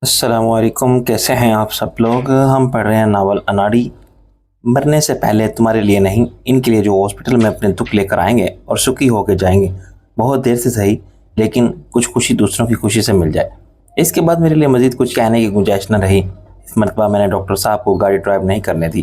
السلام علیکم، کیسے ہیں آپ سب لوگ؟ ہم پڑھ رہے ہیں ناول اناڑی۔ مرنے سے پہلے تمہارے لیے نہیں، ان کے لیے جو ہاسپٹل میں اپنے دکھ لے کر آئیں گے اور سکھی ہو کے جائیں گے، بہت دیر سے صحیح لیکن کچھ خوشی دوسروں کی خوشی سے مل جائے۔ اس کے بعد میرے لیے مزید کچھ کہنے کی گنجائش نہ رہی۔ اس مرتبہ میں نے ڈاکٹر صاحب کو گاڑی ڈرائیو نہیں کرنے دی۔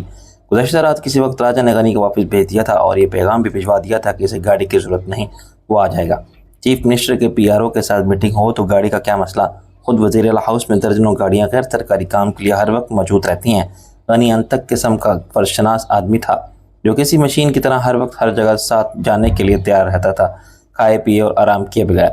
گزشتہ رات کسی وقت راجہ نے غنی کو واپس بھیج دیا تھا اور یہ پیغام بھی بھجوا دیا تھا کہ اسے گاڑی کی ضرورت نہیں، وہ آ جائے گا۔ چیف منسٹر کے پی آر او کے ساتھ میٹنگ ہو تو گاڑی کا کیا مسئلہ؟ خود وزیر اعلیٰ ہاؤس میں درجنوں گاڑیاں غیر سرکاری کام کے لیے ہر وقت موجود رہتی ہیں۔ غنی انتک قسم کا فرشناس آدمی تھا جو کسی مشین کی طرح ہر وقت ہر جگہ ساتھ جانے کے لیے تیار رہتا تھا، کھائے پیے اور آرام کیے بغیر۔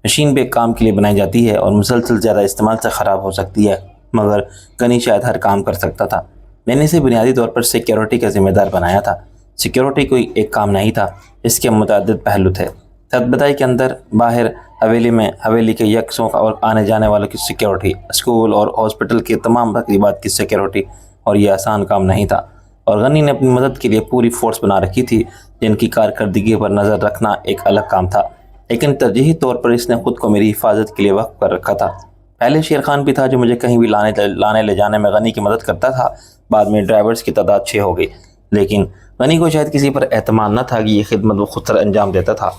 مشین بھی ایک کام کے لیے بنائی جاتی ہے اور مسلسل زیادہ استعمال سے خراب ہو سکتی ہے، مگر غنی شاید ہر کام کر سکتا تھا۔ میں نے اسے بنیادی طور پر سیکیورٹی کا ذمہ دار بنایا تھا۔ سیکیورٹی کوئی ایک کام نہیں تھا، اس کے متعدد پہلو تھے۔ چھت بتائی کے اندر باہر، حویلی میں حویلی کے یکسوں اور آنے جانے والوں کی سیکیورٹی، اسکول اور ہاسپٹل کے تمام تقریبات کی سیکیورٹی، اور یہ آسان کام نہیں تھا۔ اور غنی نے اپنی مدد کے لیے پوری فورس بنا رکھی تھی جن کی کارکردگی پر نظر رکھنا ایک الگ کام تھا، لیکن ترجیحی طور پر اس نے خود کو میری حفاظت کے لیے وقف کر رکھا تھا۔ پہلے شیر خان بھی تھا جو مجھے کہیں بھی لانے لے جانے میں غنی کی مدد کرتا تھا۔ بعد میں ڈرائیورز کی تعداد 6 ہو گئی، لیکن غنی کو شاید کسی پر اعتماد نہ تھا کہ یہ خدمت وہ خود سر انجام دیتا تھا۔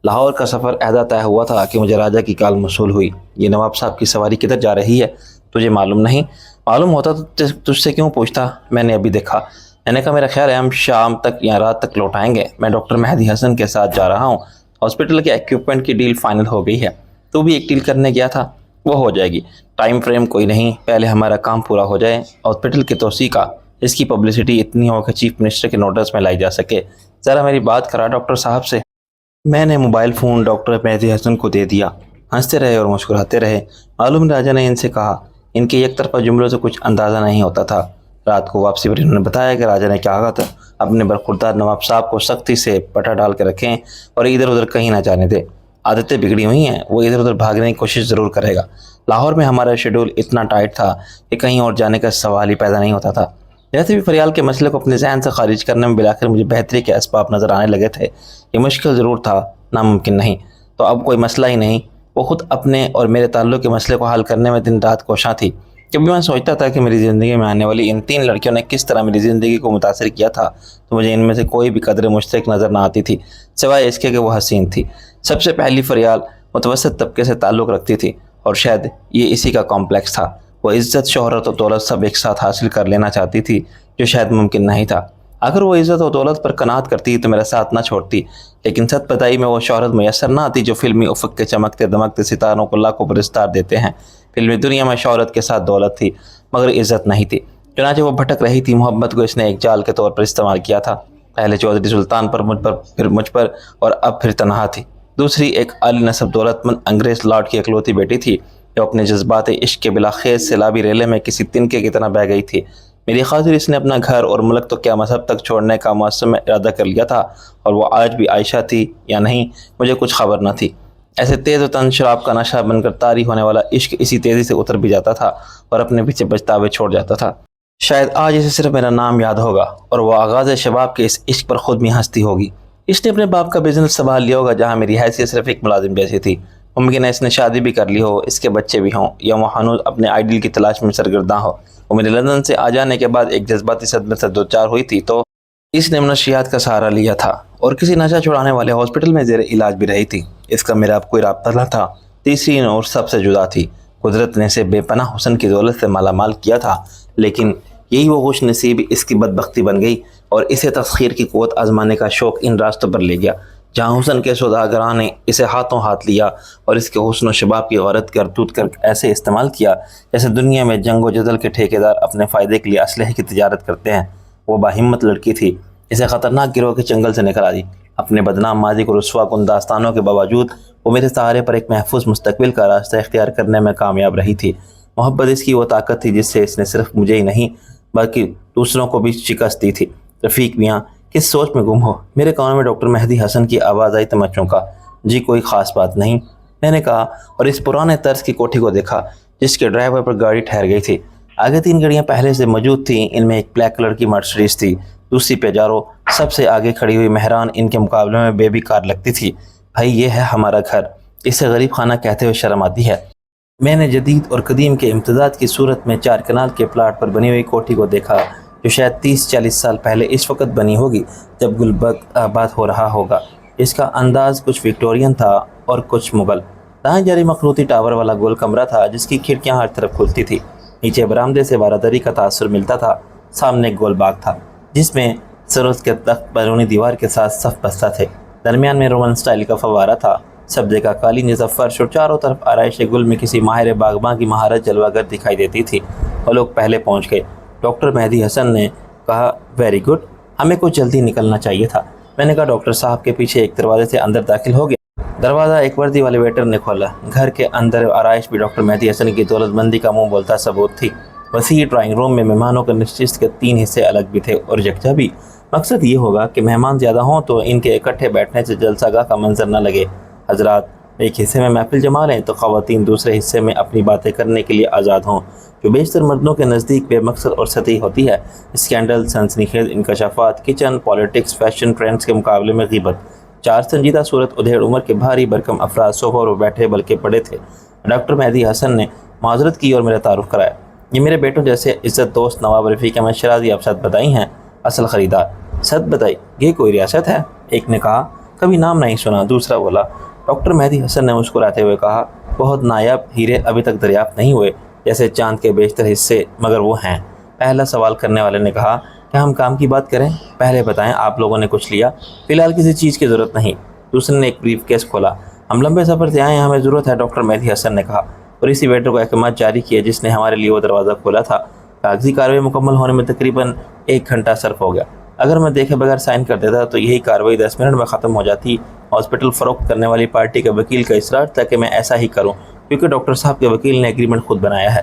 لاہور کا سفر عہدہ طے ہوا تھا کہ مجھے راجہ کی کال موصول ہوئی، یہ نواب صاحب کی سواری کدھر جا رہی ہے؟ تجھے معلوم نہیں؟ معلوم ہوتا تو تجھ سے کیوں پوچھتا؟ میں نے ابھی دیکھا۔ میں نے کہا میرا خیال ہے ہم شام تک یا رات تک لوٹ آئیں گے۔ میں ڈاکٹر مہدی حسن کے ساتھ جا رہا ہوں۔ ہاسپٹل کے ایکوپمنٹ کی ڈیل فائنل ہو گئی ہے۔ تو بھی ایک ڈیل کرنے گیا تھا، وہ ہو جائے گی۔ ٹائم فریم کوئی نہیں، پہلے ہمارا کام پورا ہو جائے۔ ہاسپٹل کی توسیع کا، اس کی پبلسٹی اتنی ہو کہ چیف منسٹر کے نوٹس میں لائی جا سکے۔ ذرا میری بات کرا ڈاکٹر صاحب سے۔ میں نے موبائل فون ڈاکٹر مہدی حسن کو دے دیا۔ ہنستے رہے اور مسکراتے رہے۔ معلوم راجہ نے ان سے کہا۔ ان کے یک طرفہ جملوں سے کچھ اندازہ نہیں ہوتا تھا۔ رات کو واپسی پر انہوں نے بتایا کہ راجہ نے کیا کہا تھا، اپنے برخوردار نواب صاحب کو سختی سے پٹا ڈال کے رکھیں اور ادھر ادھر کہیں نہ جانے دے۔ عادتیں بگڑی ہوئی ہیں، وہ ادھر ادھر بھاگنے کی کوشش ضرور کرے گا۔ لاہور میں ہمارا شیڈول اتنا ٹائٹ تھا کہ کہیں اور جانے کا سوال ہی پیدا نہیں ہوتا تھا۔ جیسے بھی فریال کے مسئلے کو اپنے ذہن سے خارج کرنے میں بالآخر مجھے بہتری کے اسباب نظر آنے لگے تھے۔ یہ مشکل ضرور تھا، ناممکن نہیں۔ تو اب کوئی مسئلہ ہی نہیں۔ وہ خود اپنے اور میرے تعلق کے مسئلے کو حل کرنے میں دن رات کوشاں تھی۔ کبھی میں سوچتا تھا کہ میری زندگی میں آنے والی ان 3 لڑکیوں نے کس طرح میری زندگی کو متاثر کیا تھا، تو مجھے ان میں سے کوئی بھی قدر مشترک نظر نہ آتی تھی، سوائے اس کے کہ وہ حسین تھی۔ سب سے پہلی فریال متوسط طبقے سے تعلق رکھتی تھی، اور شاید یہ اسی کا کمپلیکس تھا۔ وہ عزت، شہرت اور دولت سب ایک ساتھ حاصل کر لینا چاہتی تھی، جو شاید ممکن نہیں تھا۔ اگر وہ عزت اور دولت پر قناعت کرتی تو میرا ساتھ نہ چھوڑتی، لیکن سچ بتائی میں وہ شہرت میسر نہ آتی جو فلمی افق کے چمکتے دمکتے ستاروں کو لاکھوں پر اسٹار دیتے ہیں۔ فلمی دنیا میں شہرت کے ساتھ دولت تھی، مگر عزت نہیں تھی۔ چنانچہ وہ بھٹک رہی تھی۔ محبت کو اس نے ایک جال کے طور پر استعمال کیا تھا، پہلے چودھری سلطان پر، پھر مجھ پر، اور اب پھر تنہا تھی۔ دوسری ایک عالی نسب دولت مند انگریز لارڈ کی اکلوتی بیٹی تھی جو اپنے جذبات عشق کے بلا خیز سیلابی ریلے میں کسی تنکے کی طرح بہہ گئی تھی۔ میری خاطر اس نے اپنا گھر اور ملک تو کیا مذہب تک چھوڑنے کا معصم ارادہ کر لیا تھا، اور وہ آج بھی عائشہ تھی یا نہیں مجھے کچھ خبر نہ تھی۔ ایسے تیز و تن شراب کا نشہ بن کر طاری ہونے والا عشق اسی تیزی سے اتر بھی جاتا تھا اور اپنے پیچھے پچھتاوے چھوڑ جاتا تھا۔ شاید آج اسے صرف میرا نام یاد ہوگا اور وہ آغاز شباب کے اس عشق پر خود بھی ہنستی ہوگی۔ اس نے اپنے باپ کا بزنس سنبھال لیا ہوگا جہاں میری حیثیت صرف ایک ملازم جیسی تھی۔ ممکن ہے اس نے شادی بھی کر لی ہو، اس کے بچے بھی ہوں، یا وہ ہنوز اپنے آئیڈیل کی تلاش میں سرگرداں ہو۔ وہ میرے لندن سے آ جانے کے بعد ایک جذباتی صدمے سے دوچار ہوئی تھی، تو اس نے منشیات کا سہارا لیا تھا اور کسی نشہ چھڑانے والے ہاسپٹل میں زیر علاج بھی رہی تھی۔ اس کا میرا اب کوئی رابطہ نہ تھا۔ تیسری نور سب سے جدا تھی۔ قدرت نے اسے بے پناہ حسن کی دولت سے مالا مال کیا تھا، لیکن یہی وہ خوش نصیبی اس کی بدبختی بن گئی اور اسے تسخیر کی قوت آزمانے کا شوق ان راستوں پر لے گیا جہاں حسن کے سوداگراں نے اسے ہاتھوں ہاتھ لیا اور اس کے حسن و شباب کی غارت کرتوت کر ایسے استعمال کیا جیسے دنیا میں جنگ و جدل کے ٹھیکیدار اپنے فائدے کے لیے اسلحے کی تجارت کرتے ہیں۔ وہ باہمت لڑکی تھی، اسے خطرناک گروہ کے چنگل سے نکلا دی۔ اپنے بدنام ماضی کو رسوا کن داستانوں کے باوجود وہ میرے سہارے پر ایک محفوظ مستقبل کا راستہ اختیار کرنے میں کامیاب رہی تھی۔ محبت اس کی وہ طاقت تھی جس سے اس نے صرف مجھے ہی نہیں بلکہ دوسروں کو بھی شکست دی تھی۔ رفیق میاں کس سوچ میں گم ہو؟ میرے کانوں میں ڈاکٹر مہدی حسن کی آواز آئی تمچوں کا۔ جی کوئی خاص بات نہیں، میں نے کہا اور اس پرانے طرز کی کوٹھی کو دیکھا جس کے ڈرائیور پر گاڑی ٹھہر گئی تھی۔ آگے 3 گاڑیاں پہلے سے موجود تھیں، ان میں ایک بلیک کلر کی مرسڈیز تھی، دوسری پیجارو، سب سے آگے کھڑی ہوئی مہران ان کے مقابلے میں بیبی کار لگتی تھی۔ بھائی یہ ہے ہمارا گھر، اسے غریب خانہ کہتے ہوئے شرم آتی ہے۔ میں نے جدید اور قدیم کے امتزاج کی صورت میں 4 کنال کے پلاٹ پر بنی ہوئی کوٹھی کو دیکھا، جو شاید 30-40 سال پہلے اس وقت بنی ہوگی جب گلبرگ آباد ہو رہا ہوگا۔ اس کا انداز کچھ وکٹورین تھا اور کچھ مغل۔ دائیں جاری مخروطی ٹاور والا گول کمرہ تھا جس کی کھڑکیاں ہر طرف کھلتی تھی۔ نیچے برآمدے سے بالادری کا تاثر ملتا تھا۔ سامنے ایک گول باغ تھا جس میں سروس کے تخت بیرونی دیوار کے ساتھ صف بستہ تھے۔ درمیان میں رومن سٹائل کا فوارہ تھا، سبزے کا قالین جیسا فرش اور چاروں طرف آرائش گل میں کسی ماہر باغباں کی مہارت جلوہ گر دکھائی دیتی تھی۔ وہ لوگ پہلے پہنچ گئے۔ ڈاکٹر مہدی حسن نے کہا، ویری گڈ، ہمیں کچھ جلدی نکلنا چاہیے تھا۔ میں نے کہا، ڈاکٹر صاحب کے پیچھے ایک دروازے سے اندر داخل ہو گیا۔ دروازہ ایک وردی والے ویٹر نے کھولا۔ گھر کے اندر آرائش بھی ڈاکٹر مہدی حسن کی دولت مندی کا منہ بولتا ثبوت تھی۔ وسیع ڈرائنگ روم میں مہمانوں کے نشست کے 3 حصے الگ بھی تھے اور یکجا بھی۔ مقصد یہ ہوگا کہ مہمان زیادہ ہوں تو ان کے اکٹھے بیٹھنے سے جلسہ گاہ کا منظر نہ لگے۔ حضرات ایک حصے میں محفل جما لیں تو خواتین دوسرے حصے میں اپنی باتیں کرنے کے لیے آزاد ہوں، جو بیشتر مردوں کے نزدیک بے مقصد اور سطحی ہوتی ہے۔ اسکینڈل، سنسنی خیز انکشافات، کچن، پالیٹکس، فیشن ٹرینڈز کے مقابلے میں غیبت۔ 4 سنجیدہ صورت ادھیڑ عمر کے بھاری بھرکم افراد صوفوں پر بیٹھے بلکہ پڑے تھے۔ ڈاکٹر مہدی حسن نے معذرت کی اور میرا تعارف کرایا۔ یہ میرے بیٹوں جیسے عزت دوست نواب رفیق احمد شرازی افسد بتائی ہیں، اصل خریدار۔ سد بتائی، یہ کوئی ریاست ہے؟ ایک نے کہا، کبھی نام نہیں سنا۔ دوسرا بولا۔ ڈاکٹر مہدی حسن نے مسکراتے ہوئے کہا، بہت نایاب ہیرے ابھی تک دریافت نہیں ہوئے، جیسے چاند کے بیشتر حصے، مگر وہ ہیں۔ پہلا سوال کرنے والے نے کہا، کیا ہم کام کی بات کریں؟ پہلے بتائیں، آپ لوگوں نے کچھ لیا؟ فی الحال کسی چیز کی ضرورت نہیں۔ دوسرے نے ایک بریف کیس کھولا۔ ہم لمبے سفر سے آئے ہیں، ہمیں ضرورت ہے، ڈاکٹر مہدی حسن نے کہا، اور اسی ویٹر کو احکامات جاری کیے جس نے ہمارے لیے وہ دروازہ کھولا تھا۔ کاغذی کارروائی مکمل ہونے میں تقریباً 1 گھنٹہ صرف ہو گیا۔ اگر میں دیکھے بغیر سائن کر دیتا تو یہی کارروائی 10 منٹ میں ختم ہو جاتی۔ ہاسپٹل فروخت کرنے والی پارٹی کے وکیل کا اصرار تھا کہ میں ایسا ہی کروں، کیونکہ ڈاکٹر صاحب کے وکیل نے ایگریمنٹ خود بنایا ہے۔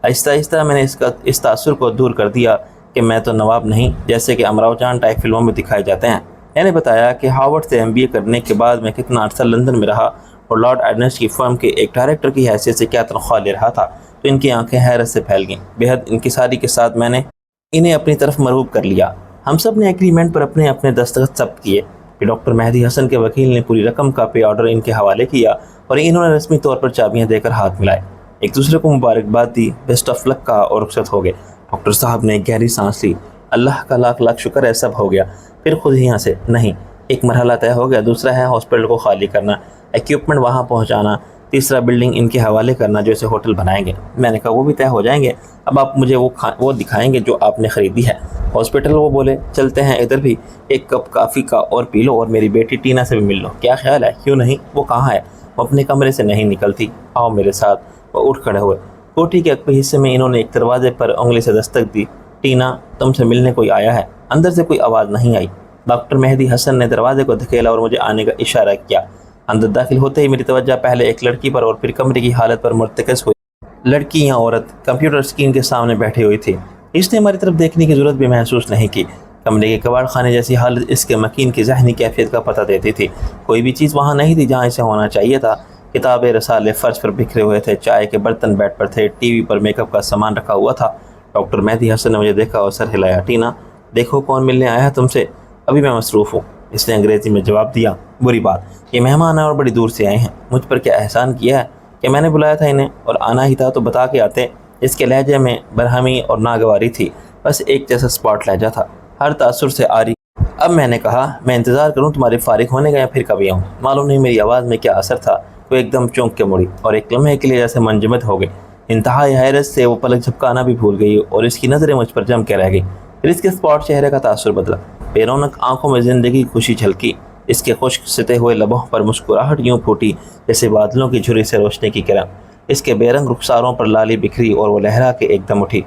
آہستہ آہستہ میں نے اس تاثر کو دور کر دیا کہ میں تو نواب نہیں، جیسے کہ امراؤ جان ٹائپ فلموں میں دکھائے جاتے ہیں۔ میں نے بتایا کہ ہارورڈ سے MBA کرنے کے بعد میں کتنا عرصہ لندن میں رہا اور لارڈ ایڈنس کی فرم کے ایک ڈائریکٹر کی حیثیت سے کیا تنخواہ لے رہا تھا، تو ان کی آنکھیں حیرت سے پھیل گئیں۔ بے حد انکساری کے ساتھ میں نے انہیں اپنی طرف مرغوب کر لیا۔ ہم سب نے ایگریمنٹ پر اپنے اپنے دستخط ثبت کیے کہ ڈاکٹر مہدی حسن کے وکیل نے پوری رقم کا پے آرڈر ان کے حوالے کیا اور انہوں نے رسمی طور پر چابیاں دے کر ہاتھ ملائے، ایک دوسرے کو مبارکباد دی، بیسٹ آف لک کہا اور رخصت ہو گئے۔ ڈاکٹر صاحب نے ایک گہری سانس لی۔ اللہ کا لاکھ لاکھ شکر ہے، سب ہو گیا۔ پھر خود ہی ہنسے۔ نہیں، ایک مرحلہ طے ہو گیا، دوسرا ہے ہاسپٹل کو خالی کرنا، ایکوپمنٹ وہاں پہنچانا، تیسرا بلڈنگ ان کے حوالے کرنا جو اسے ہوٹل بنائیں گے۔ میں نے کہا، وہ بھی طے ہو جائیں گے، اب آپ مجھے وہ دکھائیں گے جو آپ نے خریدی ہے۔ ہاسپٹل، وہ بولے، چلتے ہیں ادھر بھی، ایک کپ کافی کا اور پی لو اور میری بیٹی ٹینا سے بھی مل لو۔ کیا خیال ہے؟ کیوں نہیں؟ وہ کہاں ہے؟ وہ اپنے کمرے سے نہیں نکلتی، آؤ میرے ساتھ۔ وہ اٹھ کھڑے ہوئے۔ کوٹھی کے اکبر حصے میں انہوں نے ایک دروازے پر انگلی سے دستک دی۔ ٹینا، تم سے ملنے کوئی آیا ہے؟ اندر سے کوئی آواز نہیں آئی۔ ڈاکٹر مہدی حسن نے دروازے کو دھکیلا اور مجھے آنے کا اشارہ کیا۔ اندر داخل ہوتے ہی میری توجہ پہلے ایک لڑکی پر اور پھر کمرے کی حالت پر مرتکز ہوئی۔ لڑکی یا عورت کمپیوٹر اسکرین کے سامنے بیٹھی ہوئی تھی۔ اس نے ہماری طرف دیکھنے کی ضرورت بھی محسوس نہیں کی۔ کمرے کے کباڑ خانے جیسی حالت اس کے مکین کی ذہنی کیفیت کا پتہ دیتی تھی۔ کوئی بھی چیز وہاں نہیں تھی جہاں اسے ہونا چاہیے تھا۔ کتابیں، رسالے فرش پر بکھرے ہوئے تھے، چائے کے برتن بیڈ پر تھے، ٹی وی پر میک اپ کا سامان رکھا ہوا تھا۔ ڈاکٹر مہدی حسن نے مجھے دیکھا اور سر ہلایا۔ ٹینا، دیکھو کون ملنے آیا ہے تم سے۔ ابھی میں مصروف ہوں، اس نے انگریزی میں جواب دیا۔ بری بات، یہ مہمان ہیں اور بڑی دور سے آئے ہیں۔ مجھ پر کیا احسان کیا ہے کہ میں نے بلایا تھا انہیں، اور آنا ہی تھا تو بتا کے آتے۔ اس کے لہجے میں برہمی اور ناگواری تھی، بس ایک جیسا سپاٹ لہجہ تھا، ہر تاثر سے آری۔ اب میں نے کہا، میں انتظار کروں تمہارے فارغ ہونے کا یا پھر کبھی آؤں؟ معلوم نہیں میری آواز میں کیا اثر تھا، وہ ایک دم چونک کے مڑی اور ایک لمحے کے لیے جیسے منجمد ہو گئی۔ انتہائی حیرت سے وہ پلک جھپکانا بھی بھول گئی اور اس کی نظریں مجھ پر جم کے رہ گئی۔ پھر اس کے سپاٹ چہرے کا تاثر بدلا، بے رونق آنکھوں میں زندگی کی خوشی جھلکی، اس کے خشک ستے ہوئے لبوں پر مسکراہٹ یوں پھوٹی جیسے بادلوں کی جھری سے روشنی کی کرن۔ اس کے بے رنگ رخساروں پر لالی بکھری اور وہ لہرا کے ایک دم اٹھی۔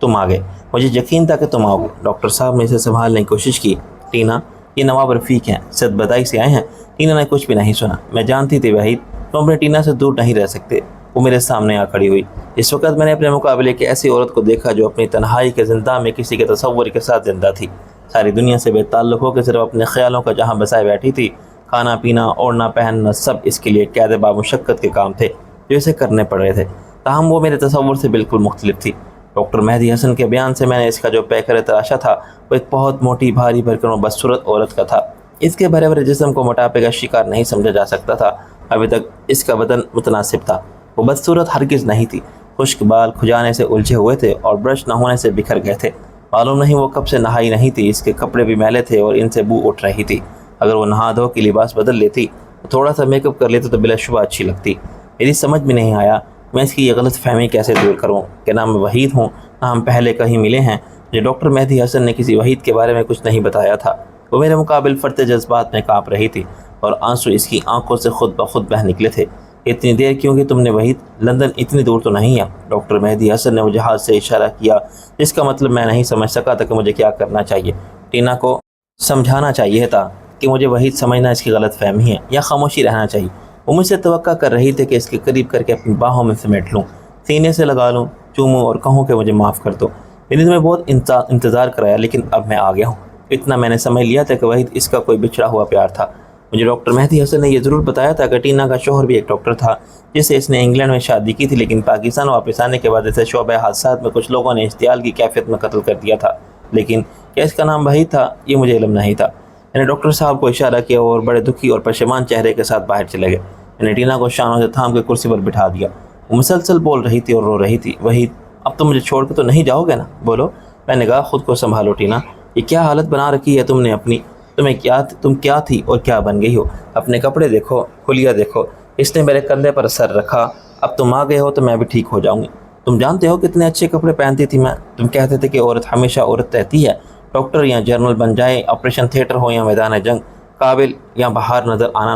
تم آ گئے، مجھے یقین تھا کہ تم آؤ گے۔ ڈاکٹر صاحب نے اسے سنبھالنے کی کوشش کی۔ ٹینا، یہ نواب رفیق ہیں، صد بدائی سے آئے ہیں۔ ٹینا نے کچھ بھی نہیں سنا۔ میں جانتی تھی وحید، تم اپنے ٹینا سے دور نہیں رہ سکتے۔ وہ میرے سامنے آ کھڑی ہوئی۔ اس وقت میں نے اپنے مقابلے ایک ایسی عورت کو دیکھا جو اپنی تنہائی کے زندہ میں کسی کے تصور کے ساتھ زندہ تھی، ساری دنیا سے بے تعلق ہو کے صرف اپنے خیالوں کا جہاں بسائے بیٹھی تھی۔ کھانا پینا، اوڑھنا پہننا، سب اس کے لیے قید بامشقت کے کام تھے جو اسے کرنے پڑ رہے تھے، تاہم وہ میرے تصور سے بالکل مختلف تھی۔ ڈاکٹر مہدی حسن کے بیان سے میں نے اس کا جو پیکر تراشا تھا وہ ایک بہت موٹی، بھاری بھرکم و بدصورت عورت کا تھا۔ اس کے بھرے بھرے جسم کو موٹاپے کا شکار نہیں سمجھا جا سکتا تھا۔ ابھی تک اس کا بدن متناسب تھا، وہ بدصورت ہرگز نہیں تھی، خشک بال کھجانے سے الجھے ہوئے تھے اور برش نہ ہونے سے بکھر گئے تھے۔ معلوم نہیں وہ کب سے نہائی نہیں تھی، اس کے کپڑے بھی میلے تھے اور ان سے بو اٹھ رہی تھی۔ اگر وہ نہا دھو کے لباس بدل لیتی، تھوڑا سا میک اپ کر لیتے تو بلا شبہ اچھی لگتی۔ میری سمجھ میں نہیں آیا میں اس کی یہ غلط فہمی کیسے دور کروں کہ نہ میں وحید ہوں نہ ہم پہلے کہیں ملے ہیں۔ جو ڈاکٹر مہدی حسن نے کسی وحید کے بارے میں کچھ نہیں بتایا تھا، وہ میرے مقابل فرتے جذبات میں کانپ رہی تھی اور آنسو اس کی آنکھوں سے خود بخود بہہ نکلے تھے۔ اتنی دیر کیوں کہ تم نے وحید؟ لندن اتنی دور تو نہیں ہے۔ ڈاکٹر مہدی حسن نے مجھے ہاتھ سے اشارہ کیا، جس کا مطلب میں نہیں سمجھ سکا تھا کہ مجھے کیا کرنا چاہیے۔ ٹینا کو سمجھانا چاہیے تھا کہ مجھے وحید سمجھنا اس کی غلط فہمی ہے، یا خاموشی رہنا چاہیے۔ وہ مجھ سے توقع کر رہی تھی کہ اس کے قریب کر کے اپنی باہوں میں سمیٹ لوں، سینے سے لگا لوں، چوموں اور کہوں کہ مجھے معاف کر دو۔ میں نے تمہیں بہت انتظار کرایا، لیکن اب میں آ گیا ہوں۔ اتنا میں نے سمجھ لیا تھا کہ وحید اس کا کوئی بچھڑا ہوا پیار تھا۔ مجھے ڈاکٹر مہدی حسن نے یہ ضرور بتایا تھا کہ ٹینا کا شوہر بھی ایک ڈاکٹر تھا، جس سے اس نے انگلینڈ میں شادی کی تھی، لیکن پاکستان واپس آنے کے بعد اسے شعبہ حادثات میں کچھ لوگوں نے اشتعال کی کیفیت میں قتل کر دیا تھا۔ لیکن کیا اس کا نام وحید تھا، یہ مجھے علم نہیں تھا۔ میں نے ڈاکٹر صاحب کو اشارہ کیا اور بڑے دکھی اور پشیمان چہرے کے ساتھ باہر چلے گئے۔ میں نے ٹینا کو شانوں سے تھام کے کرسی پر بٹھا دیا۔ وہ مسلسل بول رہی تھی اور رو رہی تھی۔ وحید، اب تم مجھے چھوڑ کے تو نہیں جاؤ گے نا؟ بولو۔ میں نے کہا، خود کو سنبھالو ٹینا، یہ کیا حالت بنا رکھی ہے تم نے اپنی؟ تم کیا تھی اور کیا بن گئی ہو؟ اپنے کپڑے دیکھو، حلیہ دیکھو۔ اس نے میرے کندھے پر سر رکھا۔ اب تم آ گئے ہو تو میں بھی ٹھیک ہو جاؤں گی۔ تم جانتے ہو کتنے اچھے کپڑے پہنتی تھی میں؟ تم کہتے تھے کہ عورت ہمیشہ عورت رہتی ہے، ڈاکٹر یا جنرل بن جائے، آپریشن تھیٹر ہو یا میدان جنگ، قابل یا باہر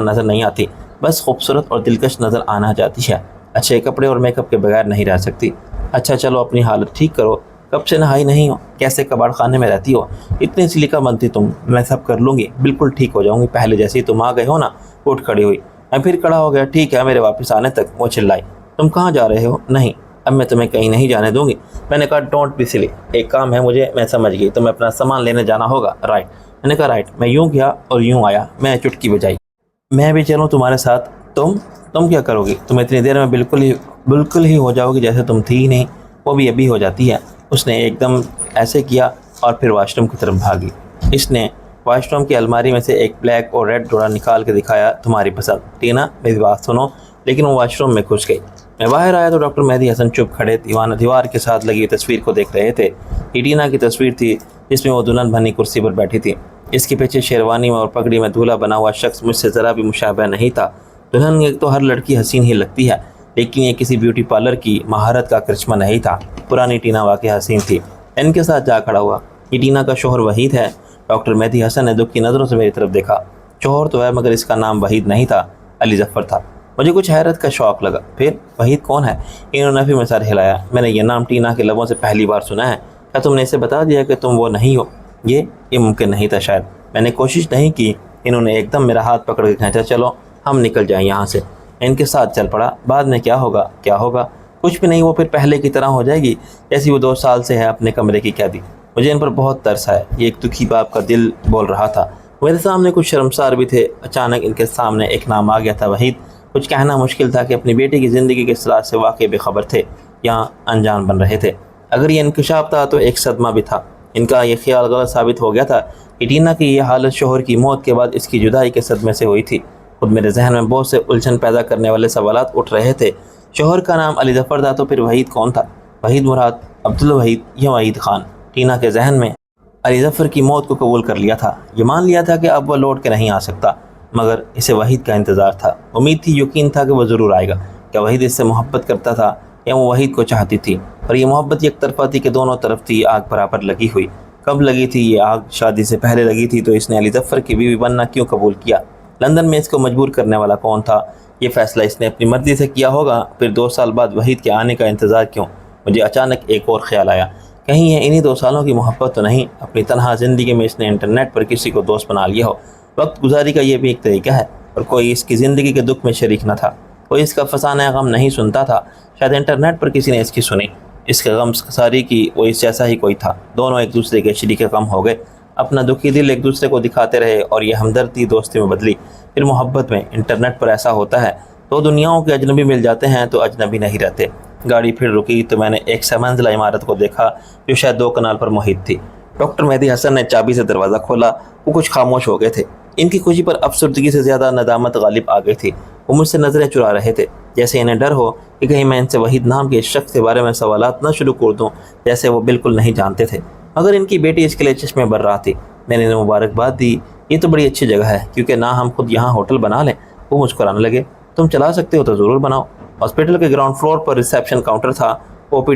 نظر نہیں آتی، بس خوبصورت اور دلکش نظر آنا چاہتی ہے، اچھے کپڑے اور میک اپ کے بغیر نہیں رہ سکتی۔ اچھا چلو اپنی حالت ٹھیک کرو، کب سے نہائی نہیں ہو؟ کیسے کباڑ خانے میں رہتی ہو؟ اتنی سلیقہ بنتی تم، میں سب کر لوں گی، بالکل ٹھیک ہو جاؤں گی۔ پہلے جیسے ہی تم آ گئے ہو نا، اٹھ کھڑی ہوئی۔ میں پھر کھڑا ہو گیا۔ ٹھیک ہے، میرے واپس آنے تک۔ وہ چلائی، تم کہاں جا رہے ہو؟ نہیں، اب میں تمہیں کہیں نہیں جانے دوں گی۔ میں نے کہا، ڈونٹ بی سلی، ایک کام ہے مجھے۔ میں سمجھ گئی، تمہیں اپنا سامان لینے جانا ہوگا، رائٹ؟ میں نے کہا رائٹ۔ میں یوں گیا اور یوں آیا۔ میں چٹکی بجائی، میں بھی چلوں تمہارے ساتھ؟ تم کیا کرو گی؟ تم اتنی دیر میں بالکل ہی ہو جاؤ گی جیسے تم تھی ہی نہیں، وہ بھی ابھی ہو جاتی ہے۔ اس نے ایک دم ایسے کیا اور پھر واش روم کی طرف بھاگی۔ اس نے واش روم کی الماری میں سے ایک بلیک اور ریڈ جوڑا نکال کے دکھایا، تمہاری پسند۔ ٹینا، میری بات سنو۔ لیکن وہ واش روم میں گھس گئی۔ میں باہر آیا تو ڈاکٹر مہدی حسن چپ کھڑے دیوار کے ساتھ لگی تصویر کو دیکھ رہے تھے۔ یہ ٹینا کی تصویر تھی جس میں وہ دلہن بنی کرسی پر بیٹھی تھی۔ اس کے پیچھے شیروانی میں اور پگڑی میں دولہا بنا ہوا شخص مجھ سے ذرا بھی مشابہ نہیں تھا۔ دلہن ایک تو ہر لڑکی حسین ہی لگتی ہے، لیکن یہ کسی بیوٹی پارلر کی مہارت کا کرشمہ نہیں تھا۔ پرانی ٹینا واقعی حسین تھی۔ ان کے ساتھ جا کھڑا ہوا۔ یہ ٹینا کا شوہر وحید ہے۔ ڈاکٹر مہدی حسن نے دکھ کی نظروں سے میری طرف دیکھا۔ شوہر تو ہے، مگر اس کا نام وحید نہیں تھا، علی ظفر تھا۔ مجھے کچھ حیرت کا شوق لگا۔ پھر وحید کون ہے؟ انہوں نے بھی میں سر ہلایا۔ میں نے یہ نام ٹینا کے لبوں سے پہلی بار سنا ہے۔ کیا تم نے اسے بتا دیا کہ تم وہ نہیں ہو؟ یہ ممکن نہیں تھا شاید۔ میں نے کوشش نہیں کی۔ انہوں نے ایک دم میرا ہاتھ پکڑ کے کھینچا، چلو ہم نکل جائیں یہاں سے۔ ان کے ساتھ چل پڑا۔ بعد میں کیا ہوگا؟ کچھ بھی نہیں، وہ پھر پہلے کی طرح ہو جائے گی جیسی وہ 2 سال سے ہے اپنے کمرے کی قیدی۔ مجھے ان پر بہت ترس ہے۔ یہ ایک دکھی باپ کا دل بول رہا تھا۔ میرے سامنے کچھ شرمسار بھی تھے۔ اچانک ان کے سامنے ایک نام آ گیا تھا، وحید۔ کچھ کہنا مشکل تھا کہ اپنی بیٹی کی زندگی کے اصلاح سے واقعی بے خبر تھے، یہاں انجان بن رہے تھے۔ اگر یہ انکشاف تھا تو ایک صدمہ بھی تھا۔ ان کا یہ خیال غلط ثابت ہو گیا تھا کہ ٹینا کی یہ حالت شوہر کی موت کے بعد اس کی جدائی کے صدمے سے ہوئی تھی۔ خود میرے ذہن میں بہت سے الجھن پیدا کرنے والے سوالات اٹھ رہے تھے۔ شوہر کا نام علی ظفر تھا تو پھر وحید کون تھا؟ وحید مراد عبدالوحید یا وحید خان؟ ٹینا کے ذہن میں علی ظفر کی موت کو قبول کر لیا تھا۔ یہ مان لیا تھا کہ اب وہ لوٹ کے نہیں آ سکتا، مگر اسے وحید کا انتظار تھا۔ امید تھی، یقین تھا کہ وہ ضرور آئے گا۔ کیا وحید اس سے محبت کرتا تھا یا وہ وحید کو چاہتی تھی؟ اور یہ محبت یک طرفہ تھی کہ دونوں طرف تھی، آگ برابر لگی ہوئی۔ کب لگی تھی یہ آگ؟ شادی سے پہلے لگی تھی تو اس نے علی ظفر کی بیوی بننا کیوں قبول کیا؟ لندن میں اس کو مجبور کرنے والا کون تھا؟ یہ فیصلہ اس نے اپنی مرضی سے کیا ہوگا۔ پھر 2 سال بعد وحید کے آنے کا انتظار کیوں؟ مجھے اچانک ایک اور خیال آیا، کہیں یہ انہی 2 سالوں کی محبت تو نہیں؟ اپنی تنہا زندگی میں اس نے انٹرنیٹ پر کسی کو دوست بنا لیا ہو۔ وقت گزاری کا یہ بھی ایک طریقہ ہے، اور کوئی اس کی زندگی کے دکھ میں شریک نہ تھا، کوئی اس کا فسانہ غم نہیں سنتا تھا۔ شاید انٹرنیٹ پر کسی نے اس کی سنی، اس کے غم ساری کی وہ اس جیسا ہی کوئی تھا۔ دونوں ایک دوسرے کے شریک غم ہو گئے، اپنا دکھی دل ایک دوسرے کو دکھاتے رہے، اور یہ ہمدردی دوستی میں بدلی، پھر محبت میں۔ انٹرنیٹ پر ایسا ہوتا ہے، 2 دنیاؤں کے اجنبی مل جاتے ہیں تو اجنبی نہیں رہتے۔ گاڑی پھر رکی تو میں نے ایک 6 منزلہ عمارت کو دیکھا جو شاید 2 کنال پر محیط تھی۔ ڈاکٹر مہدی حسن نے چابی سے دروازہ کھولا۔ وہ کچھ خاموش ہو گئے تھے۔ ان کی خوشی پر افسردگی سے زیادہ ندامت غالب آ گئی تھی۔ وہ مجھ سے نظریں چرا رہے تھے۔ جیسے انہیں ڈر ہو کہ کہیں میں ان سے وحید نام کے اس شخص کے بارے میں سوالات نہ شروع کر دوں جیسے وہ بالکل نہیں جانتے تھے، مگر ان کی بیٹی اس کے لیے چشمے بر رہا تھی۔ میں نے انہیں مبارکباد دی، یہ تو بڑی اچھی جگہ ہے، کیونکہ نہ ہم خود یہاں ہوٹل بنا لیں۔ وہ مسکرانے لگے، تم چلا سکتے ہو تو ضرور بناؤ۔ ہاسپٹل کے گراؤنڈ فلور پر ریسیپشن کاؤنٹر تھا، او پی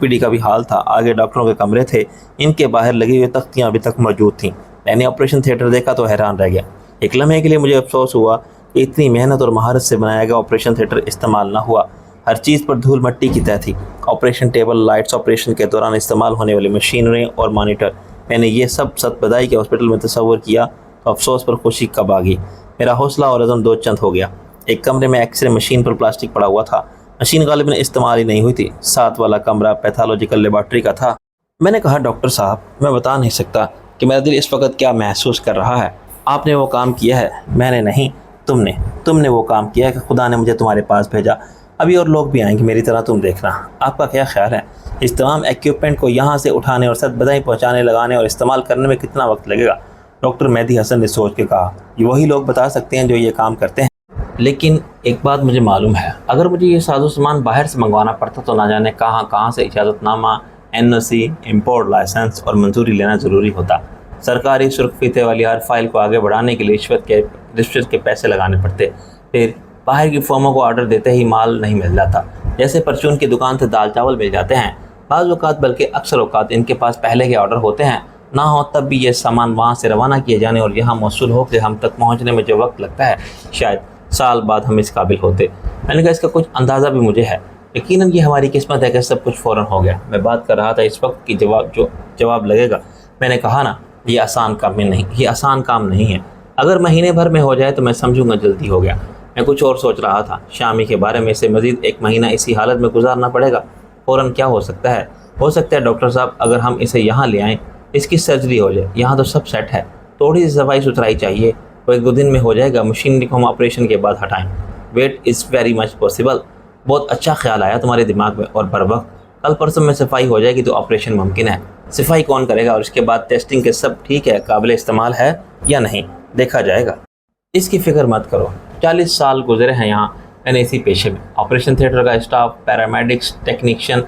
ڈی کا بھی حال تھا، آگے ڈاکٹروں کے کمرے تھے، ان کے باہر لگی ہوئی تختیاں ابھی تک موجود تھیں۔ میں نے آپریشن تھیٹر دیکھا تو حیران رہ گیا۔ ایک لمحے کے لیے مجھے افسوس ہوا کہ اتنی محنت اور مہارت سے بنایا گیا آپریشن تھیٹر استعمال نہ ہوا۔ ہر چیز پر دھول مٹی کی طے تھی، آپریشن ٹیبل، لائٹس، آپریشن کے دوران استعمال ہونے والی مشینری اور مانیٹر۔ میں نے یہ سب ست بدائی کے ہاسپٹل میں تصور کیا تو افسوس پر خوشی کب آ گئی۔ میرا حوصلہ اور عزم دو چند ہو گیا۔ ایک کمرے میں ایکس رے مشین پر پلاسٹک پڑا ہوا تھا، مشین غالباً استعمال ہی نہیں ہوئی تھی۔ ساتھ والا کمرہ پیتھولوجیکل لیبارٹری کا تھا۔ میں نے کہا، ڈاکٹر صاحب، میں بتا نہیں سکتا کہ میرا دل اس وقت کیا محسوس کر رہا ہے۔ آپ نے وہ کام کیا ہے، میں نے نہیں، تم نے وہ کام کیا ہے کہ خدا نے مجھے تمہارے پاس بھیجا۔ ابھی اور لوگ بھی آئیں گے میری طرح، تم دیکھنا۔ آپ کا کیا خیال ہے، اس تمام ایکوپمنٹ کو یہاں سے اٹھانے اور ست بدائی پہنچانے، لگانے اور استعمال کرنے میں کتنا وقت لگے گا؟ ڈاکٹر مہدی حسن نے سوچ کے کہا، یہ وہی لوگ بتا سکتے ہیں جو یہ کام کرتے ہیں، لیکن ایک بات مجھے معلوم ہے، اگر مجھے یہ ساز و سامان باہر سے منگوانا پڑتا تو نہ جانے کہاں سے اجازت نامہ، NOC، امپورٹ لائسنس اور منظوری لینا ضروری ہوتا۔ سرکاری سرخ فیتے والی ہر فائل کو آگے بڑھانے کے لیے رشوت کے پیسے لگانے پڑتے، پھر باہر کی فرموں کو آرڈر دیتے ہی مال نہیں مل جاتا، جیسے پرچون کی دکان سے دال چاول مل جاتے ہیں۔ بعض اوقات، بلکہ اکثر اوقات، ان کے پاس پہلے کے آرڈر ہوتے ہیں، نہ ہو تب بھی یہ سامان وہاں سے روانہ کیے جانے اور یہاں موصول ہو کے ہم تک پہنچنے میں جو وقت لگتا ہے، شاید سال بعد ہم اس قابل ہوتے۔ میں نے کہا، اس کا کچھ اندازہ بھی مجھے ہے، یقیناً یہ ہماری قسمت ہے کہ سب کچھ فوراً ہو گیا۔ میں بات کر رہا تھا اس وقت کی جواب لگے گا۔ میں نے کہا نا، یہ آسان کام نہیں ہے۔ اگر مہینے بھر میں ہو جائے تو میں سمجھوں گا جلدی ہو گیا۔ میں کچھ اور سوچ رہا تھا، شامی کے بارے میں، اسے مزید ایک مہینہ اسی حالت میں گزارنا پڑے گا۔ فوراً کیا ہو سکتا ہے ڈاکٹر صاحب، اگر ہم اسے یہاں لے آئیں، اس کی سرجری ہو جائے، یہاں تو سب سیٹ ہے، تھوڑی سی صفائی ستھرائی چاہیے، وہ 1-2 دن میں ہو جائے گا، مشینری کو ہم آپریشن کے بعد ہٹائیں۔ Wait is very much possible. بہت اچھا خیال آیا تمہارے دماغ میں، اور بر وقت کل پرسوں میں صفائی ہو جائے گی تو آپریشن ممکن ہے۔ صفائی کون کرے گا، اور اس کے بعد ٹیسٹنگ کے سب ٹھیک ہے، قابل استعمال ہے یا نہیں، دیکھا جائے گا۔ اس کی فکر مت کرو، 40 سال گزرے ہیں یہاں میں نے اسی پیشے میں۔ آپریشن تھیٹر کا اسٹاف، پیرامیڈکس، ٹیکنیشین،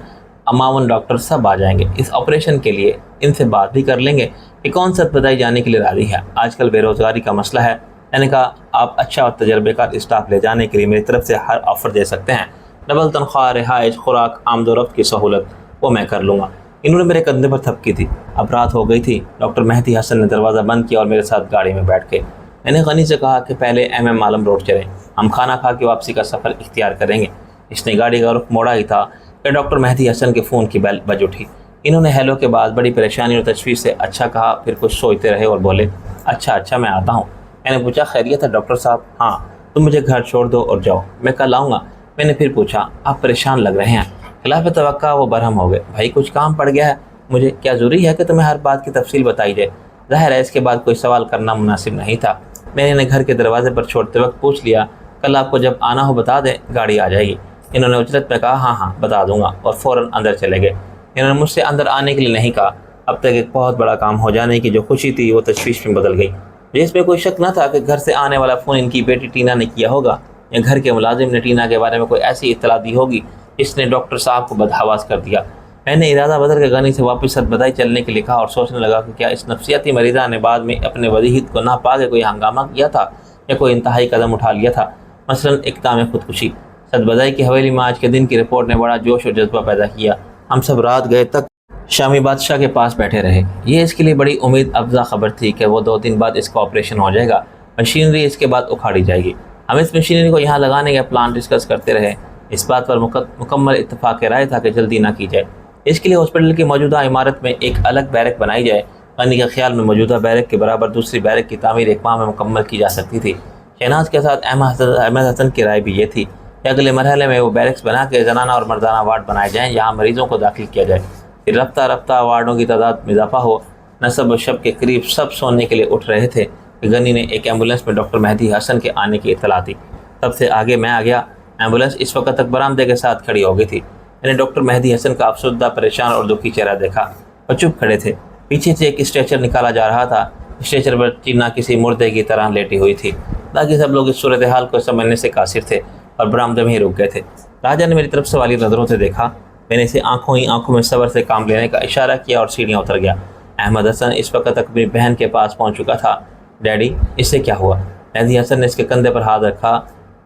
اماون ڈاکٹر سب آ جائیں گے اس آپریشن کے لیے۔ ان سے بات بھی کر لیں گے کہ کون ست بدائی جانے کے لیے راضی ہے۔ آج کل بے روزگاری کا مسئلہ ہے۔ میں نے کہا، آپ اچھا اور تجربے کار اسٹاف لے جانے کے لیے میری طرف سے ہر آفر دے سکتے ہیں، ڈبل تنخواہ، رہائش، خوراک، آمد و رفت کی سہولت، وہ میں کر لوں گا۔ انہوں نے میرے کندھے پر تھپکی تھی۔ اب رات ہو گئی تھی۔ ڈاکٹر مہدی حسن نے دروازہ بند کیا اور میرے ساتھ گاڑی میں بیٹھ گئے۔ میں نے غنی سے کہا کہ پہلے MM عالم روڈ چلیں، ہم کھانا کھا کے واپسی کا سفر اختیار کریں گے۔ اس نے گاڑی کا رخ موڑا ہی تھا کہ ڈاکٹر مہدی حسن کے فون کی بیل بج اٹھی۔ انہوں نے ہیلو کے بعد بڑی پریشانی اور تشویش سے اچھا کہا، پھر کچھ سوچتے رہے اور بولے، اچھا میں آتا ہوں۔ میں نے پوچھا، خیریت ہے ڈاکٹر صاحب؟ ہاں، تم مجھے گھر چھوڑ دو اور جاؤ، میں کل آؤں گا۔ میں نے پھر پوچھا، آپ پریشان لگ رہے ہیں؟ خلاف توقع وہ برہم ہو گئے۔ بھائی، کچھ کام پڑ گیا ہے مجھے، کیا ضروری ہے کہ تمہیں ہر بات کی تفصیل بتائی جائے؟ ظاہر ہے اس کے بعد کوئی سوال کرنا مناسب نہیں تھا۔ میں نے انہیں گھر کے دروازے پر چھوڑتے وقت پوچھ لیا، کل آپ کو جب آنا ہو بتا دیں، گاڑی آ جائے گی۔ انہوں نے اجرت میں کہا، ہاں بتا دوں گا، اور فوراً اندر چلے گئے۔ انہوں نے مجھ سے اندر آنے کے لیے نہیں کہا۔ اب تک ایک بہت بڑا کام ہو جانے کی جو خوشی تھی وہ تشویش میں بدل گئی۔ جس میں کوئی شک نہ تھا کہ گھر سے آنے والا فون ان کی بیٹی ٹینا نے کیا ہوگا، یا گھر کے ملازم نے ٹینا کے بارے میں کوئی ایسی اطلاع دی ہوگی جس نے ڈاکٹر صاحب کو بدحواس کر دیا۔ میں نے ارادہ بدل کے غنی سے واپس ست بدائی چلنے کے لیے کہا، اور سوچنے لگا کہ کیا اس نفسیاتی مریضہ نے بعد میں اپنے وضیحت کو نہ پا کے کوئی ہنگامہ کیا تھا یا کوئی انتہائی قدم اٹھا لیا تھا، مثلاً اقدام خودکشی۔ ست بدائی کی حویلی میں آج کے دن کی رپورٹ نے بڑا جوش اور جذبہ پیدا کیا۔ ہم سب رات گئے تک شامی بادشاہ کے پاس بیٹھے رہے۔ یہ اس کے لیے بڑی امید افزا خبر تھی کہ وہ 2 دن بعد اس کا آپریشن ہو جائے گا، مشینری اس کے بعد اکھاڑی جائے گی۔ ہم اس مشینری کو یہاں لگانے کا پلان ڈسکس کرتے رہے۔ اس بات پر مکمل اتفاق رائے تھا کہ جلدی نہ کی جائے۔ اس کے لیے ہاسپٹل کی موجودہ عمارت میں ایک الگ بیرک بنائی جائے۔ غنی کے خیال میں موجودہ بیرک کے برابر دوسری بیرک کی تعمیر 1 ماہ میں مکمل کی جا سکتی تھی۔ شہناز کے ساتھ احمد حسن کی رائے بھی یہ تھی کہ اگلے مرحلے میں وہ بیرکس بنا کے زنانہ اور مردانہ وارڈ بنائے جائیں، یہاں مریضوں کو داخل کیا جائے۔ پھر رفتہ وارڈوں کی تعداد میں اضافہ ہو۔ نصب و شب کے قریب سب سونے کے لیے اٹھ رہے تھے کہ غنی نے ایک ایمبولینس میں ڈاکٹر مہدی حسن کے آنے کی اطلاع دی۔ تب سے آگے میں آ گیا۔ ایمبولینس اس وقت تک برآمدے کے ساتھ کھڑی ہو گئی تھی۔ میں نے ڈاکٹر مہدی حسن کا افسردہ، پریشان اور دکھی چہرہ دیکھا۔ وہ چپ کھڑے تھے۔ پیچھے سے ایک اسٹریچر نکالا جا رہا تھا۔ اسٹریچر پر ٹینا کسی مردے کی طرح لیٹی ہوئی تھی۔ باقی سب لوگ اس صورتحال کو سمجھنے سے قاصر تھے۔ اور برآمدے میں ہی رک گئے تھے۔ راجہ نے میری طرف سے والی نظروں سے دیکھا۔ میں نے اسے آنکھوں میں صبر سے کام لینے کا اشارہ کیا اور سیڑھیاں اتر گیا۔ احمد حسن اس وقت تک اپنی بہن کے پاس پہنچ چکا تھا۔ ڈیڈی، اس سے کیا ہوا؟ مہدی حسن نے اس کے کندھے پر ہاتھ رکھا۔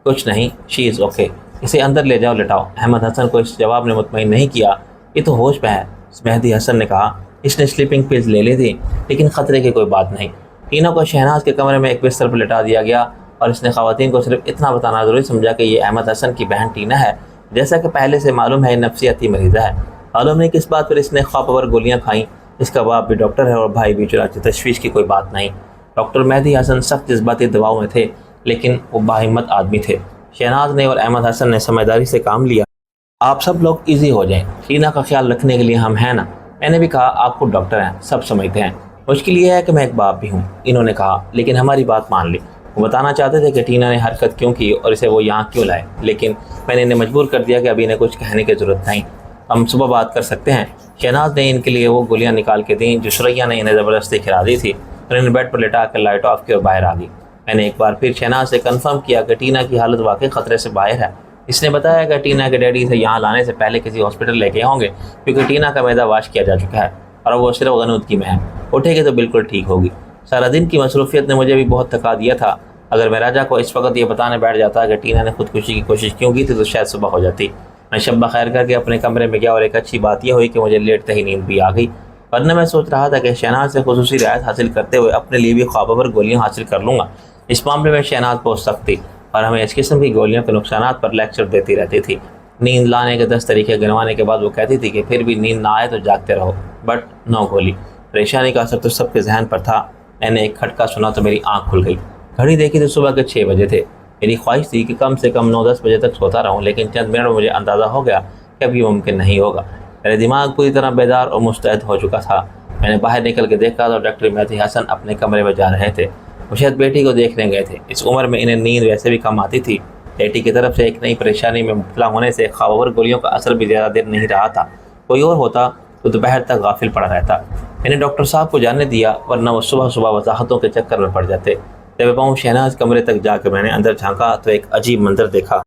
کچھ نہیں، شی از اوکے، اسے اندر لے جاؤ، لٹاؤ۔ احمد حسن کو اس جواب نے مطمئن نہیں کیا۔ یہ تو ہوش میں ہے، مہدی حسن نے کہا۔ اس نے سلیپنگ پلز لے لی تھی، لیکن خطرے کی کوئی بات نہیں۔ ٹینا کو شہناز کے کمرے میں ایک بستر پر لٹا دیا گیا اور اس نے خواتین کو صرف اتنا بتانا ضروری سمجھا کہ یہ احمد حسن کی بہن ٹینا ہے۔ جیسا کہ پہلے سے معلوم ہے، یہ نفسیاتی مریضہ ہے۔ معلوم نہیں کس بات پر اس نے خواب پر گولیاں کھائیں۔ اس کا باپ بھی ڈاکٹر ہے اور بھائی بھی، چنانچہ تشویش کی کوئی بات نہیں۔ ڈاکٹر مہدی حسن سخت جذباتی دباؤ میں تھے، لیکن وہ باہمت آدمی تھے۔ شہناز نے اور احمد حسن نے سمجھداری سے کام لیا۔ آپ سب لوگ ایزی ہو جائیں، ٹینا کا خیال رکھنے کے لیے ہم ہیں نا۔ میں نے بھی کہا آپ خود ڈاکٹر ہیں، سب سمجھتے ہیں۔ مشکل یہ ہے کہ میں ایک باپ بھی ہوں، انہوں نے کہا، لیکن ہماری بات مان لی۔ وہ بتانا چاہتے تھے کہ ٹینا نے حرکت کیوں کی اور اسے وہ یہاں کیوں لائے، لیکن میں نے انہیں مجبور کر دیا کہ ابھی انہیں کچھ کہنے کی ضرورت نہیں، ہم صبح بات کر سکتے ہیں۔ شہناز نے ان کے لیے وہ گولیاں نکال کے دیں جو سریا نے انہیں زبردستی کھلا دی تھی، اور انہیں بیڈ پر لٹا کر لائٹ آف کی اور باہر آ گئی۔ میں نے ایک بار پھر شہناز سے کنفرم کیا کہ ٹینا کی حالت واقعی خطرے سے باہر ہے۔ اس نے بتایا کہ ٹینا کے ڈیڈی سے یہاں لانے سے پہلے کسی ہاسپٹل لے کے ہوں گے، کیونکہ ٹینا کا معدہ واش کیا جا چکا ہے اور وہ صرف غنودگی میں ہے، اٹھے گی تو بالکل ٹھیک ہوگی۔ سارا دن کی مصروفیت نے مجھے بھی بہت تھکا دیا تھا۔ اگر میں راجہ کو اس وقت یہ بتانے بیٹھ جاتا کہ ٹینا نے خودکشی کی کوشش کیوں کی تھی تو شاید صبح ہو جاتی۔ میں شب بخیر کر کے اپنے کمرے میں گیا اور ایک اچھی بات یہ ہوئی کہ مجھے لیٹتے ہی نیند بھی آ گئی، ورنہ میں سوچ رہا تھا کہ شہناز سے خصوصی رعایت حاصل کرتے ہوئے اپنے لیے بھی خوابوں پر گولیاں حاصل کر لوں گا۔ اس معاملے میں شہناز بہت سخت تھی اور ہمیں اس قسم کی گولیوں کے نقصانات پر لیکچر دیتی رہتی تھی۔ نیند لانے کے 10 طریقے گنوانے کے بعد وہ کہتی تھی کہ پھر بھی نیند نہ آئے تو جاگتے رہو، بٹ نو گولی۔ پریشانی کا اثر تو سب کے ذہن پر تھا۔ میں نے ایک کھٹکا سنا تو میری آنکھ کھل گئی۔ گھڑی دیکھی تو صبح کے 6 بجے تھے۔ میری خواہش تھی کہ کم سے کم 9-10 بجے تک سوتا رہوں، لیکن چند منٹ میں مجھے اندازہ ہو گیا کہ اب یہ ممکن نہیں ہوگا۔ میرے دماغ پوری طرح بیدار اور مستعد ہو چکا تھا۔ میں نے باہر نکل کے دیکھا تو ڈاکٹر مہدی حسن اپنے کمرے میں جا رہے تھے۔ وہ شاید بیٹی کو دیکھنے گئے تھے۔ اس عمر میں انہیں نیند ویسے بھی کم آتی تھی۔ بیٹی کی طرف سے ایک نئی پریشانی میں مبتلا ہونے سے خوابور گولیوں کا اثر بھی زیادہ دیر نہیں رہا تھا۔ کوئی اور ہوتا تو دوپہر تک غافل پڑا رہتا۔ میں نے ڈاکٹر صاحب کو جانے دیا، ورنہ وہ صبح صبح وضاحتوں کے چکر میں پڑ جاتے۔ جب پاؤں شہناز کمرے تک جا کے میں نے اندر جھانکا تو ایک عجیب منظر دیکھا۔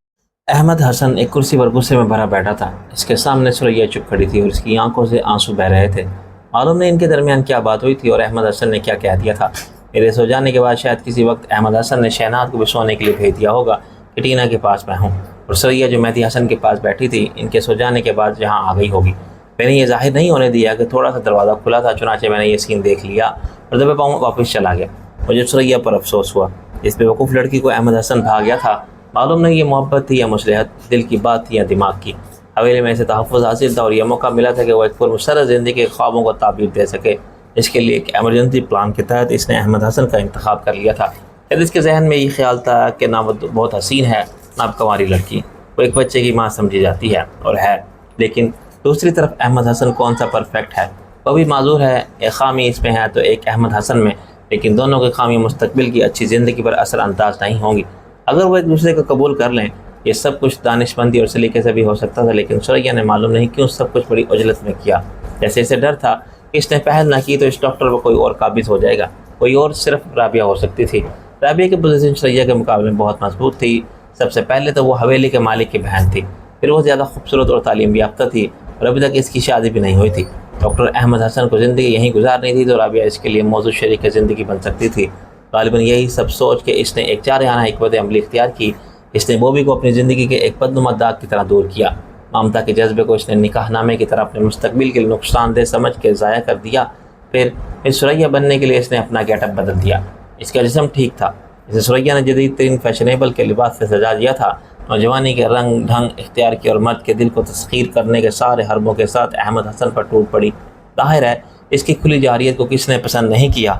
احمد حسن ایک کرسی پر غصے میں بھرا بیٹھا تھا۔ اس کے سامنے سریا چپ کھڑی تھی اور اس کی آنکھوں سے آنسو بہ رہے تھے۔ معلوم نہیں ان کے درمیان کیا بات ہوئی تھی اور احمد حسن نے کیا کہہ دیا تھا۔ میرے سو جانے کے بعد شاید کسی وقت احمد حسن نے شہناز کو بھی سونے کے لیے بھیج دیا ہوگا کہ ٹینا کے پاس میں ہوں، اور سریا جو مہدی حسن کے پاس بیٹھی تھی ان کے سو جانے کے بعد یہاں آ گئی ہوگی۔ میں نے یہ ظاہر نہیں ہونے دیا کہ تھوڑا سا دروازہ کھلا تھا، چنانچہ میں نے یہ سین دیکھ لیا اور دبے پاؤں واپس چلا گیا۔ مجھے سریا پر افسوس ہوا۔ اس بیوقوف لڑکی کو احمد حسن بھاگ گیا تھا۔ معلوم نہیں یہ محبت تھی یا مصلحت، دل کی بات تھی یا دماغ کی۔ حویلی میں اسے تحفظ حاصل تھا اور یہ موقع ملا تھا کہ وہ ایک پرمسرت زندگی کے خوابوں کو تعبیر دے سکے۔ اس کے لیے ایک ایمرجنسی پلان کے تحت اس نے احمد حسن کا انتخاب کر لیا تھا۔ پھر اس کے ذہن میں یہ خیال تھا کہ نہ وہ بہت حسین ہے، نہ کنواری لڑکی، وہ ایک بچے کی ماں سمجھی جاتی ہے اور ہے، لیکن دوسری طرف احمد حسن کون سا پرفیکٹ ہے؟ وہ بھی معذور ہے۔ ایک خامی اس میں ہے تو ایک احمد حسن میں، لیکن دونوں کی خامی مستقبل کی اچھی زندگی پر اثر انداز نہیں ہوں گی اگر وہ ایک دوسرے کو قبول کر لیں۔ یہ سب کچھ دانش مندی اور سلیقے سے بھی ہو سکتا تھا، لیکن سریا نے معلوم نہیں کیوں سب کچھ بڑی عجلت میں کیا، جیسے اسے ڈر تھا کہ اس نے پہل نہ کی تو اس ڈاکٹر پر کوئی اور قابض ہو جائے گا۔ کوئی اور صرف رابعہ ہو سکتی تھی۔ رابعہ کی پوزیشن سریا کے مقابلے میں بہت مضبوط تھی۔ سب سے پہلے تو وہ حویلی کے مالک کی بہن تھی، پھر وہ زیادہ خوبصورت اور تعلیم یافتہ تھی اور ابھی تک اس کی شادی بھی نہیں ہوئی تھی۔ ڈاکٹر احمد حسن کو زندگی یہیں گزارنی تھی تو رابعہ اس کے لیے موضوع شریک زندگی بن سکتی تھی۔ غالباً یہی سب سوچ کے اس نے ایک جارحانہ حکمت عملی اختیار کی۔ اس نے بوبی کو اپنی زندگی کے ایک بدنما داغ کی طرح دور کیا۔ ممتا کے جذبے کو اس نے نکاح نامے کی طرح اپنے مستقبل کے لیے نقصان دہ سمجھ کے ضائع کر دیا۔ پھر سریا بننے کے لیے اس نے اپنا گیٹ اپ بدل دیا۔ اس کا جسم ٹھیک تھا، اسے سریا نے جدید ترین فیشنیبل کے لباس سے سجا دیا تھا۔ نوجوانی کے رنگ ڈھنگ اختیار کی اور مرد کے دل کو تسخیر کرنے کے سارے حربوں کے ساتھ احمد حسن پر ٹوٹ پڑی۔ ظاہر ہے اس کی کھلی جارحیت کو کس نے پسند نہیں کیا۔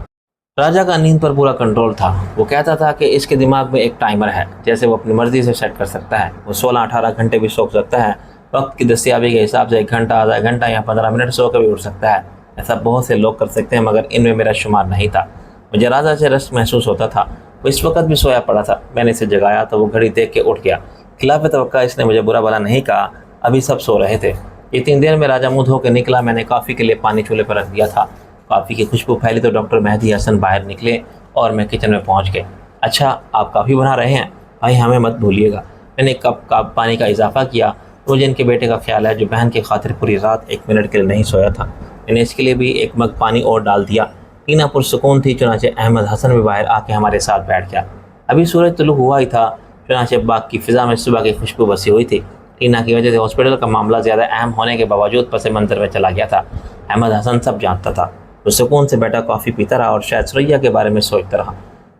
راجہ کا نیند پر پورا کنٹرول تھا۔ وہ کہتا تھا کہ اس کے دماغ میں ایک ٹائمر ہے، جیسے وہ اپنی مرضی سے سیٹ کر سکتا ہے۔ وہ 16-18 گھنٹے بھی سو سکتا ہے۔ وقت کی دستیابی کے حساب سے 1 گھنٹہ، آدھا گھنٹہ یا 15 منٹ سو کے بھی اٹھ سکتا ہے۔ ایسا بہت سے لوگ کر سکتے ہیں، مگر ان میں میرا شمار نہیں تھا۔ مجھے راجہ سے رشک محسوس ہوتا تھا۔ وہ اس وقت بھی سویا پڑا تھا۔ میں نے اسے جگایا تو وہ گھڑی دیکھ کے اٹھ گیا۔ خلاف توقع اس نے مجھے برا بھلا نہیں کہا، ابھی سب سو رہے تھے۔ اتنی دیر میں راجہ منہ دھو کے نکلا۔ میں نے کافی کے لیے پانی چولہے پر رکھ دیا تھا۔ کافی کی خوشبو پھیلی تو ڈاکٹر مہدی حسن باہر نکلے اور میں کچن میں پہنچ گئے۔ اچھا، آپ کافی بنا رہے ہیں بھائی، ہمیں مت بھولیے گا۔ میں نے کپ کا پانی کا اضافہ کیا۔ مجھے ان کے بیٹے کا خیال ہے جو بہن کی خاطر پوری رات 1 منٹ کے لیے نہیں سویا تھا۔ میں نے اس کے لیے بھی 1 مگ پانی اور ڈال دیا۔ ٹینا پرسکون تھی، چنانچہ احمد حسن بھی باہر آ کے ہمارے ساتھ بیٹھ گیا۔ ابھی سورج طلوع ہوا ہی تھا، چنانچہ باغ کی فضا میں صبح کی خوشبو بسی ہوئی تھی۔ ٹینا کی وجہ سے ہاسپٹل کا معاملہ زیادہ اہم ہونے کے باوجود پس منظر میں چلا گیا تھا۔ احمد حسن سب جانتا تھا۔ وہ سکون سے بیٹھا کافی پیتا رہا اور شاید سریا کے بارے میں سوچتا رہا۔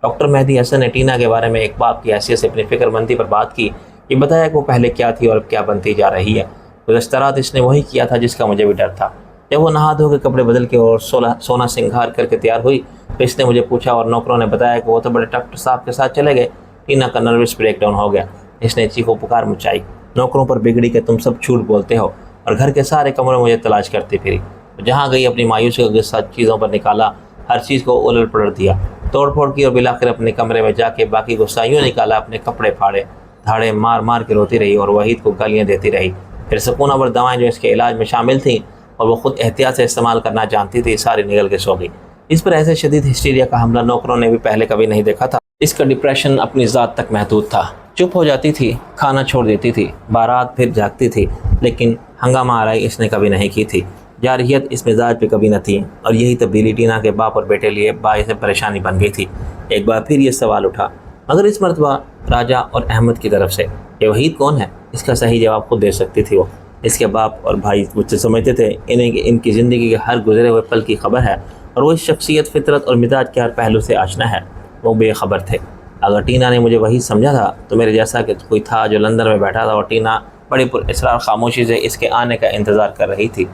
ڈاکٹر مہدی حسن نے ٹینا کے بارے میں ایک باپ کی حیثیت سے اپنی فکر مندی پر بات کی۔ یہ بتایا کہ وہ پہلے کیا تھی اور اب کیا بنتی جا رہی ہے۔ گزشتہ رات اس نے وہی کیا تھا جس کا مجھے بھی ڈر تھا۔ جب وہ نہا دھو کے کپڑے بدل کے اور سونا سنگھار کر کے تیار ہوئی تو اس نے مجھے پوچھا اور نوکروں نے بتایا کہ وہ تو بڑے ڈاکٹر صاحب کے ساتھ چلے گئے۔ ٹینا کا نروس بریک ڈاؤن ہو گیا۔ اس نے چیخو پکار مچائی، نوکروں پر بگڑی کہ تم سب جھوٹ بولتے ہو، اور گھر کے سارے کمرے مجھے تلاش کرتی پھری۔ جہاں گئی اپنی مایوسی کا غصہ چیزوں پر نکالا، ہر چیز کو الٹ پلٹ دیا، توڑ پھوڑ کی اور بالآخر اپنے کمرے میں جا کے باقی غصہ یوں نکالا، اپنے کپڑے پھاڑے، دھاڑے مار مار کے روتی رہی اور وحید کو گالیاں دیتی رہی۔ پھر سکون آور دوائیں جو اس کے علاج میں شامل تھیں اور وہ خود احتیاط سے استعمال کرنا جانتی تھی، ساری نگل کے سو گئی۔ اس پر ایسے شدید ہسٹیریا کا حملہ نوکروں نے بھی پہلے کبھی نہیں دیکھا تھا۔ اس کا ڈپریشن اپنی ذات تک محدود تھا۔ چپ ہو جاتی تھی، کھانا چھوڑ دیتی تھی، بارات پھر جاگتی تھی، لیکن ہنگامہ آرائی اس نے کبھی نہیں کی تھی۔ جارحیت اس مزاج پہ کبھی نہ تھی، اور یہی تبدیلی ٹینا کے باپ اور بیٹے لیے باعث پریشانی بن گئی تھی۔ ایک بار پھر یہ سوال اٹھا، مگر اس مرتبہ راجہ اور احمد کی طرف سے، یہ وحید کون ہے؟ اس کا صحیح جواب خود دے سکتی تھی وہ۔ اس کے باپ اور بھائی مجھ سے سمجھتے تھے ان کی زندگی کے ہر گزرے ہوئے پل کی خبر ہے، اور وہ اس شخصیت، فطرت اور مزاج کے ہر پہلو سے آشنا ہے۔ وہ بے خبر تھے۔ اگر ٹینا نے مجھے وحید سمجھا تھا تو میرے جیسا کہ کوئی تھا جو لندن میں بیٹھا تھا، اور ٹینا بڑی پر اسرار خاموشی سے اس کے آنے کا انتظار کر رہی تھی۔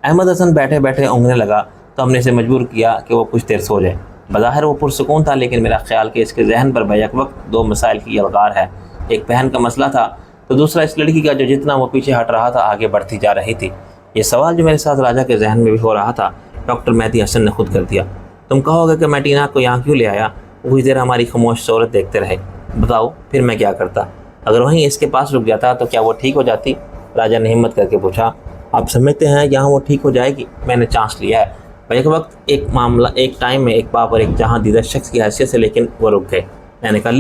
احمد حسن بیٹھے بیٹھے اونگنے لگا تو ہم نے اسے مجبور کیا کہ وہ کچھ دیر سو جائے۔ بظاہر وہ پرسکون تھا، لیکن میرا خیال کہ اس کے ذہن پر بیک وقت 2 مسائل کی یلغار ہے۔ ایک بہن کا مسئلہ تھا تو دوسرا اس لڑکی کا جو جتنا وہ پیچھے ہٹ رہا تھا آگے بڑھتی جا رہی تھی۔ یہ سوال جو میرے ساتھ راجہ کے ذہن میں بھی ہو رہا تھا، ڈاکٹر مہدی حسن نے خود کر دیا۔ تم کہو گے کہ میں ٹینا کو یہاں کیوں لے آیا؟ وہی دیر ہماری خاموش صورت دیکھتے رہے۔ بتاؤ پھر میں کیا کرتا؟ اگر وہیں اس کے پاس رک جاتا تو کیا وہ ٹھیک ہو جاتی؟ راجہ نے ہمت کر کے پوچھا۔ آپ سمجھتے ہیں یہاں وہ ٹھیک ہو جائے گی؟ میں نے چانس لیا ہے۔ ایک وقت، ایک معاملہ، ایک ٹائم میں، ایک باپ اور ایک جہاں دیدہ شخص کی حیثیت سے، لیکن وہ رک گئے۔ میں نے کہا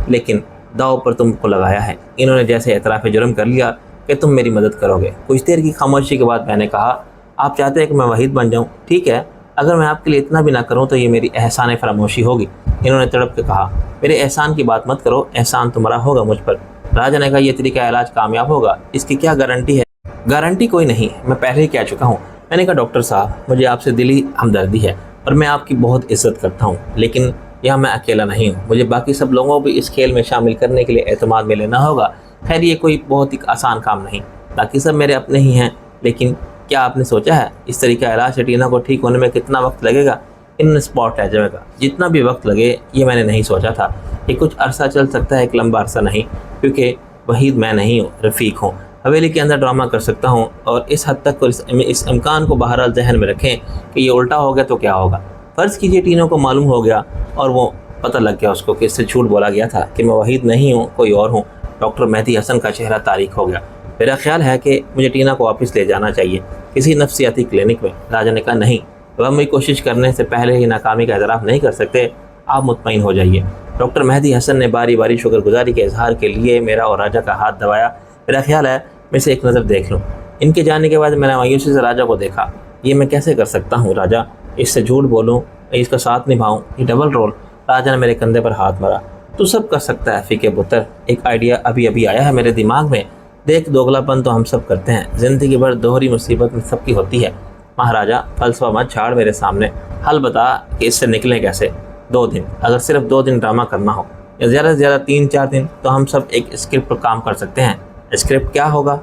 لیکن داؤ پر تم کو لگایا ہے۔ انہوں نے جیسے اعتراف جرم کر لیا کہ تم میری مدد کرو گے۔ کچھ دیر کی خاموشی کے بعد میں نے کہا، آپ چاہتے ہیں کہ میں وحید بن جاؤں؟ ٹھیک ہے، اگر میں آپ کے لیے اتنا بھی نہ کروں تو یہ میری احسان فراموشی ہوگی۔ انہوں نے تڑپ کے کہا، میرے احسان کی بات مت کرو، احسان تمہارا ہوگا مجھ پر۔ راجہ نے کہا، یہ طریقہ علاج کامیاب ہوگا، اس کی کیا گارنٹی ہے؟ گارنٹی کوئی نہیں، میں پہلے ہی کہہ چکا ہوں۔ میں نے کہا، ڈاکٹر صاحب، مجھے آپ سے دلی ہمدردی ہے اور میں آپ کی بہت عزت کرتا ہوں، لیکن یہاں میں اکیلا نہیں ہوں۔ مجھے باقی سب لوگوں کو بھی اس کھیل میں شامل کرنے کے لیے اعتماد میں لینا ہوگا۔ خیر، یہ کوئی بہت ہی آسان کام نہیں، باقی سب میرے اپنے ہی ہیں، لیکن کیا آپ نے سوچا ہے اس طریقہ علاج سے ٹینا کو ٹھیک ہونے میں کتنا وقت لگے گا؟ ان اسپاٹ ہے جگہ کا جتنا بھی وقت لگے، یہ میں نے نہیں سوچا تھا۔ یہ کچھ عرصہ چل سکتا ہے، ایک لمبا عرصہ نہیں، کیونکہ وحید میں نہیں ہوں، رفیق ہوں۔ حویلی کے اندر ڈرامہ کر سکتا ہوں، اور اس حد تک اس امکان کو بہرحال ذہن میں رکھیں کہ یہ الٹا ہو گیا تو کیا ہوگا۔ فرض کیجئے ٹینوں کو معلوم ہو گیا اور وہ پتہ لگ گیا اس کو کہ اس سے جھوٹ بولا گیا تھا کہ میں وحید نہیں ہوں، کوئی اور ہوں۔ ڈاکٹر مہدی حسن کا چہرہ تاریک ہو گیا۔ میرا خیال ہے کہ مجھے ٹینا کو واپس لے جانا چاہیے، کسی نفسیاتی کلینک میں۔ راجہ نے کہا، نہیں، اب ہم کوشش کرنے سے پہلے ہی ناکامی کا اعتراف نہیں کر سکتے، آپ مطمئن ہو جائیے۔ ڈاکٹر مہدی حسن نے باری باری شکر گزاری کے اظہار کے لیے میرا اور راجہ کا ہاتھ دبایا۔ میرا خیال ہے میں اسے ایک نظر دیکھ لوں۔ ان کے جانے کے بعد میں نے مایوسی سے راجہ کو دیکھا۔ یہ میں کیسے کر سکتا ہوں راجہ؟ اس سے جھوٹ بولوں، اس کا ساتھ نبھاؤں، یہ ڈبل رول۔ راجہ نے میرے کندھے پر ہاتھ مارا۔ تو سب کر سکتا ہے فیکے پتر، ایک آئیڈیا ابھی آیا ہے میرے دماغ میں۔ دیکھ، دوگلا پن تو ہم سب کرتے ہیں، زندگی بھر دوہری مصیبت میں سب کی ہوتی ہے۔ مہاراجہ، فلسفہ مت چھاڑ میرے سامنے، حل بتا کہ اس سے نکلیں کیسے۔ 2 دن، اگر صرف 2 دن ڈرامہ کرنا ہو، یا زیادہ سے زیادہ 3-4 دن، تو ہم سب ایک اسکرپٹ پر کام کر سکتے ہیں۔ اسکرپٹ کیا ہوگا؟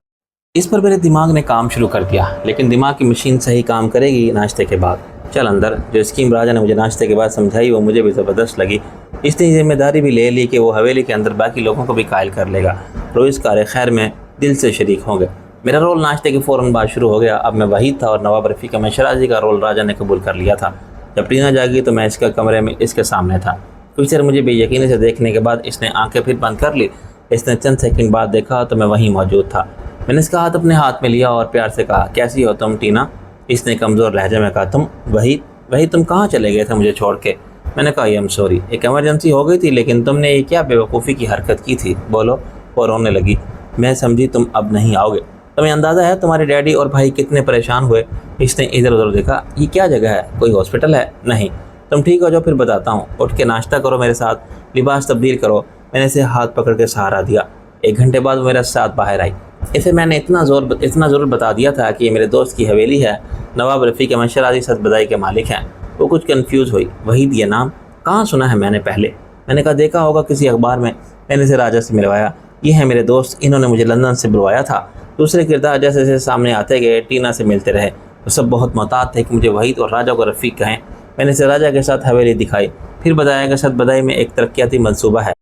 اس پر میرے دماغ نے کام شروع کر دیا، لیکن دماغ کی مشین صحیح کام کرے گی ناشتے کے بعد۔ چل اندر۔ جو اسکیم راجہ نے مجھے ناشتے کے بعد سمجھائی وہ مجھے بھی زبردست لگی۔ اس نے ذمہ داری بھی لے لی کہ وہ حویلی کے اندر باقی لوگوں کو بھی قائل کر لے گا، تو اس کار خیر میں دل سے شریک ہوں گے۔ میرا رول ناشتے کے فوراً بعد شروع ہو گیا۔ اب میں وحید تھا اور نواب رفیق میں شرازی کا رول راجہ نے قبول کر لیا تھا۔ جب ٹینا جاگی تو میں اس کے کمرے میں اس کے سامنے تھا۔ کچھ دیر مجھے بے یقینی سے دیکھنے کے بعد اس نے آنکھیں پھر بند کر لی۔ اس نے چند سیکنڈ بعد دیکھا تو میں وہیں موجود تھا۔ میں نے اس کا ہاتھ اپنے ہاتھ میں لیا اور پیار سے کہا، کیسی ہو تم ٹینا؟ اس نے کمزور لہجے میں کہا، تم وحید تم کہاں چلے گئے تھے مجھے چھوڑ کے؟ میں نے کہا، ایم سوری، ایک ایمرجنسی ہو گئی تھی، لیکن تم نے یہ کیا بے وقوفی کی حرکت کی تھی؟ بولو۔ وہ رونے لگی۔ میں سمجھی تم اب نہیں آؤ گے۔ تمہیں اندازہ ہے تمہارے ڈیڈی اور بھائی کتنے پریشان ہوئے؟ اس نے ادھر ادھر دیکھا۔ یہ کیا جگہ ہے؟ کوئی ہاسپٹل ہے؟ نہیں۔ تم ٹھیک ہو جاؤ پھر بتاتا ہوں۔ اٹھ کے ناشتہ کرو میرے ساتھ، لباس تبدیل کرو۔ میں نے اسے ہاتھ پکڑ کے سہارا دیا۔ 1 گھنٹے بعد وہ میرے ساتھ باہر آئی۔ اسے میں نے اتنا ضرور بتا دیا تھا کہ یہ میرے دوست کی حویلی ہے، نواب رفیق احمد شرازی صد بدائی کے مالک ہیں۔ وہ کچھ کنفیوز ہوئی۔ وحید یہ نام کہاں سنا ہے میں نے پہلے؟ میں نے کہا دیکھا ہوگا کسی اخبار میں۔ میں نے اسے راجہ سے ملوایا۔ یہ ہے میرے دوست، انہوں نے مجھے لندن سے بلوایا تھا۔ دوسرے کردار جیسے جیسے سامنے آتے گئے ٹینا سے ملتے رہے۔ وہ سب بہت محتاط تھے کہ مجھے وحید اور راجہ کو رفیق کہیں۔ میں نے اسے راجہ کے ساتھ حویلی دکھائی، پھر بتایا کہ صد بدائی میں ایک ترقیاتی منصوبہ ہے۔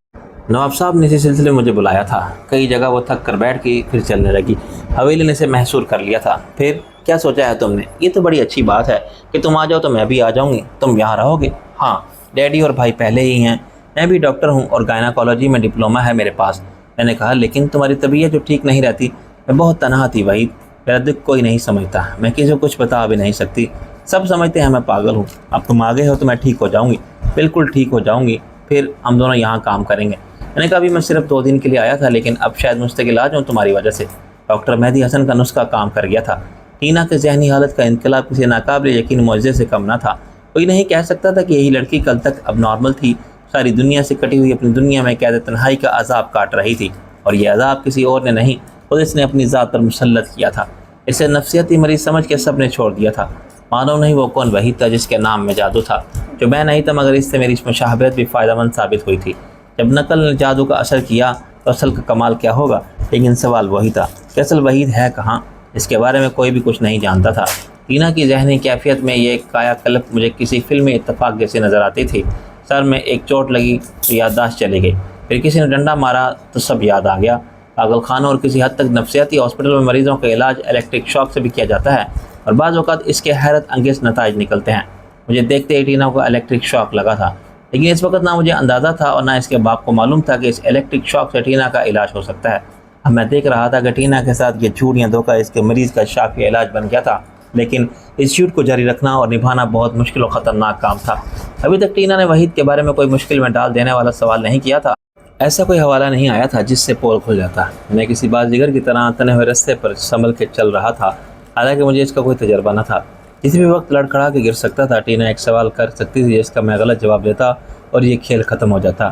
نواب صاحب نے اسی سلسلے میں مجھے بلایا تھا۔ کئی جگہ وہ تھک کر بیٹھ گئی، پھر چلنے لگی۔ حویلی نے اسے محصور کر لیا تھا۔ پھر کیا سوچا ہے تم نے؟ یہ تو بڑی اچھی بات ہے کہ تم آ جاؤ تو میں بھی آ جاؤں گی۔ تم یہاں رہو گے؟ ہاں، ڈیڈی اور بھائی پہلے ہی ہیں۔ میں بھی ڈاکٹر ہوں اور گائناکالوجی میں ڈپلومہ ہے میرے پاس۔ میں نے کہا لیکن تمہاری طبیعت جو ٹھیک نہیں رہتی۔ میں بہت تنہا تھی وحید، میرا دکھ کوئی نہیں سمجھتا۔ میں کسی کو کچھ بتا بھی نہیں سکتی، سب سمجھتے ہیں میں پاگل ہوں۔ اب تم آ گئے ہو تو میں ٹھیک ہو جاؤں گی، بالکل ٹھیک ہو جاؤں گی۔ پھر ہم دونوں یہاں کام کریں گے۔ میں نے کہا ابھی میں صرف 2 دن کے لیے آیا تھا، لیکن اب شاید مستقل آ جاؤں تمہاری وجہ سے۔ ڈاکٹر مہدی حسن کا نسخہ کام کر گیا تھا۔ ٹینا کے ذہنی حالت کا انقلاب کسی ناقابل یقین معجزے سے کم نہ تھا۔ کوئی نہیں کہہ سکتا تھا کہ یہی لڑکی کل تک اب نارمل تھی، ساری دنیا سے کٹی ہوئی اپنی دنیا میں قید تنہائی کا عذاب کاٹ رہی تھی، اور یہ عذاب کسی اور نے نہیں، خود اس نے اپنی ذات پر مسلط کیا تھا۔ اسے نفسیاتی مریض سمجھ کے سب نے چھوڑ دیا تھا۔ معلوم نہیں وہ کون وحید تھا جس کے نام میں جادو تھا، جو میں نہیں تھا، مگر اس سے میری مشابہت بھی فائدہ مند ثابت ہوئی تھی۔ جب نقل نے جادو کا اثر کیا تو اصل کا کمال کیا ہوگا؟ لیکن سوال وہی تھا کہ اصل وحید ہے کہاں؟ اس کے بارے میں کوئی بھی کچھ نہیں جانتا تھا۔ ٹینا کی ذہنی کیفیت میں یہ کایا کلپ مجھے کسی فلمی اتفاق جیسی نظر آتی تھی۔ سر میں ایک چوٹ لگی تو یادداشت چلی گئی، پھر کسی نے ڈنڈا مارا تو سب یاد آ گیا۔ پاگل خانوں اور کسی حد تک نفسیاتی ہاسپٹل میں مریضوں کا علاج الیکٹرک شاک سے بھی کیا جاتا ہے، اور بعض اوقات اس کے حیرت انگیز نتائج نکلتے ہیں۔ مجھے دیکھتے ہی ٹینا کو الیکٹرک شاک لگا تھا، لیکن اس وقت نہ مجھے اندازہ تھا اور نہ اس کے باپ کو معلوم تھا کہ اس الیکٹرک شاک سے ٹینا کا علاج ہو سکتا ہے۔ اب میں دیکھ رہا تھا کہ ٹینا کے ساتھ یہ جھوٹ یا دھوکہ اس کے مریض کا شافی علاج بن گیا تھا، لیکن اس جھوٹ کو جاری رکھنا اور نبھانا بہت مشکل اور خطرناک کام تھا۔ ابھی تک ٹینا نے وحید کے بارے میں کوئی مشکل میں ڈال دینے والا سوال نہیں کیا تھا۔ ایسا کوئی حوالہ نہیں آیا تھا جس سے پول کھل جاتا۔ میں کسی باز دیگر کی طرح تنے ہوئے رستے پر سنبھل کے چل رہا تھا، حالانکہ مجھے اس کا کوئی تجربہ نہ تھا۔ کسی بھی وقت لڑکھڑا کے گر سکتا تھا۔ ٹینا ایک سوال کر سکتی تھی جس کا میں غلط جواب دیتا اور یہ کھیل ختم ہو جاتا۔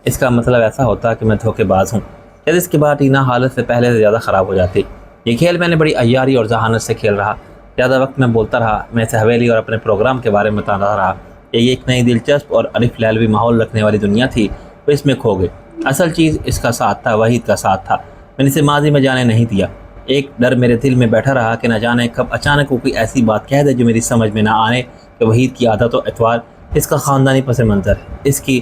اس کا مطلب ایسا ہوتا کہ میں دھوکے باز ہوں۔ پھر اس کے بعد ٹینا حالت سے پہلے سے زیادہ خراب ہو جاتی۔ یہ کھیل میں نے بڑی عیاری اور ذہانت سے کھیل رہا۔ زیادہ وقت میں بولتا رہا، میں اسے حویلی اور اپنے پروگرام کے بارے میں بتاتا رہا۔ یہ ایک نئی دلچسپ اور الف لیلوی ماحول رکھنے والی دنیا تھی، وہ اس میں کھو گئی۔ اصل چیز اس کا ساتھ تھا، وحید کا ساتھ تھا۔ میں نے اسے ماضی میں جانے نہیں دیا۔ ایک ڈر میرے دل میں بیٹھا رہا کہ نہ جانے کب اچانک وہ کوئی ایسی بات کہہ دے جو میری سمجھ میں نہ آنے، کہ وحید کی عادت و اطوار، اس کا خاندانی پس منظر، اس کی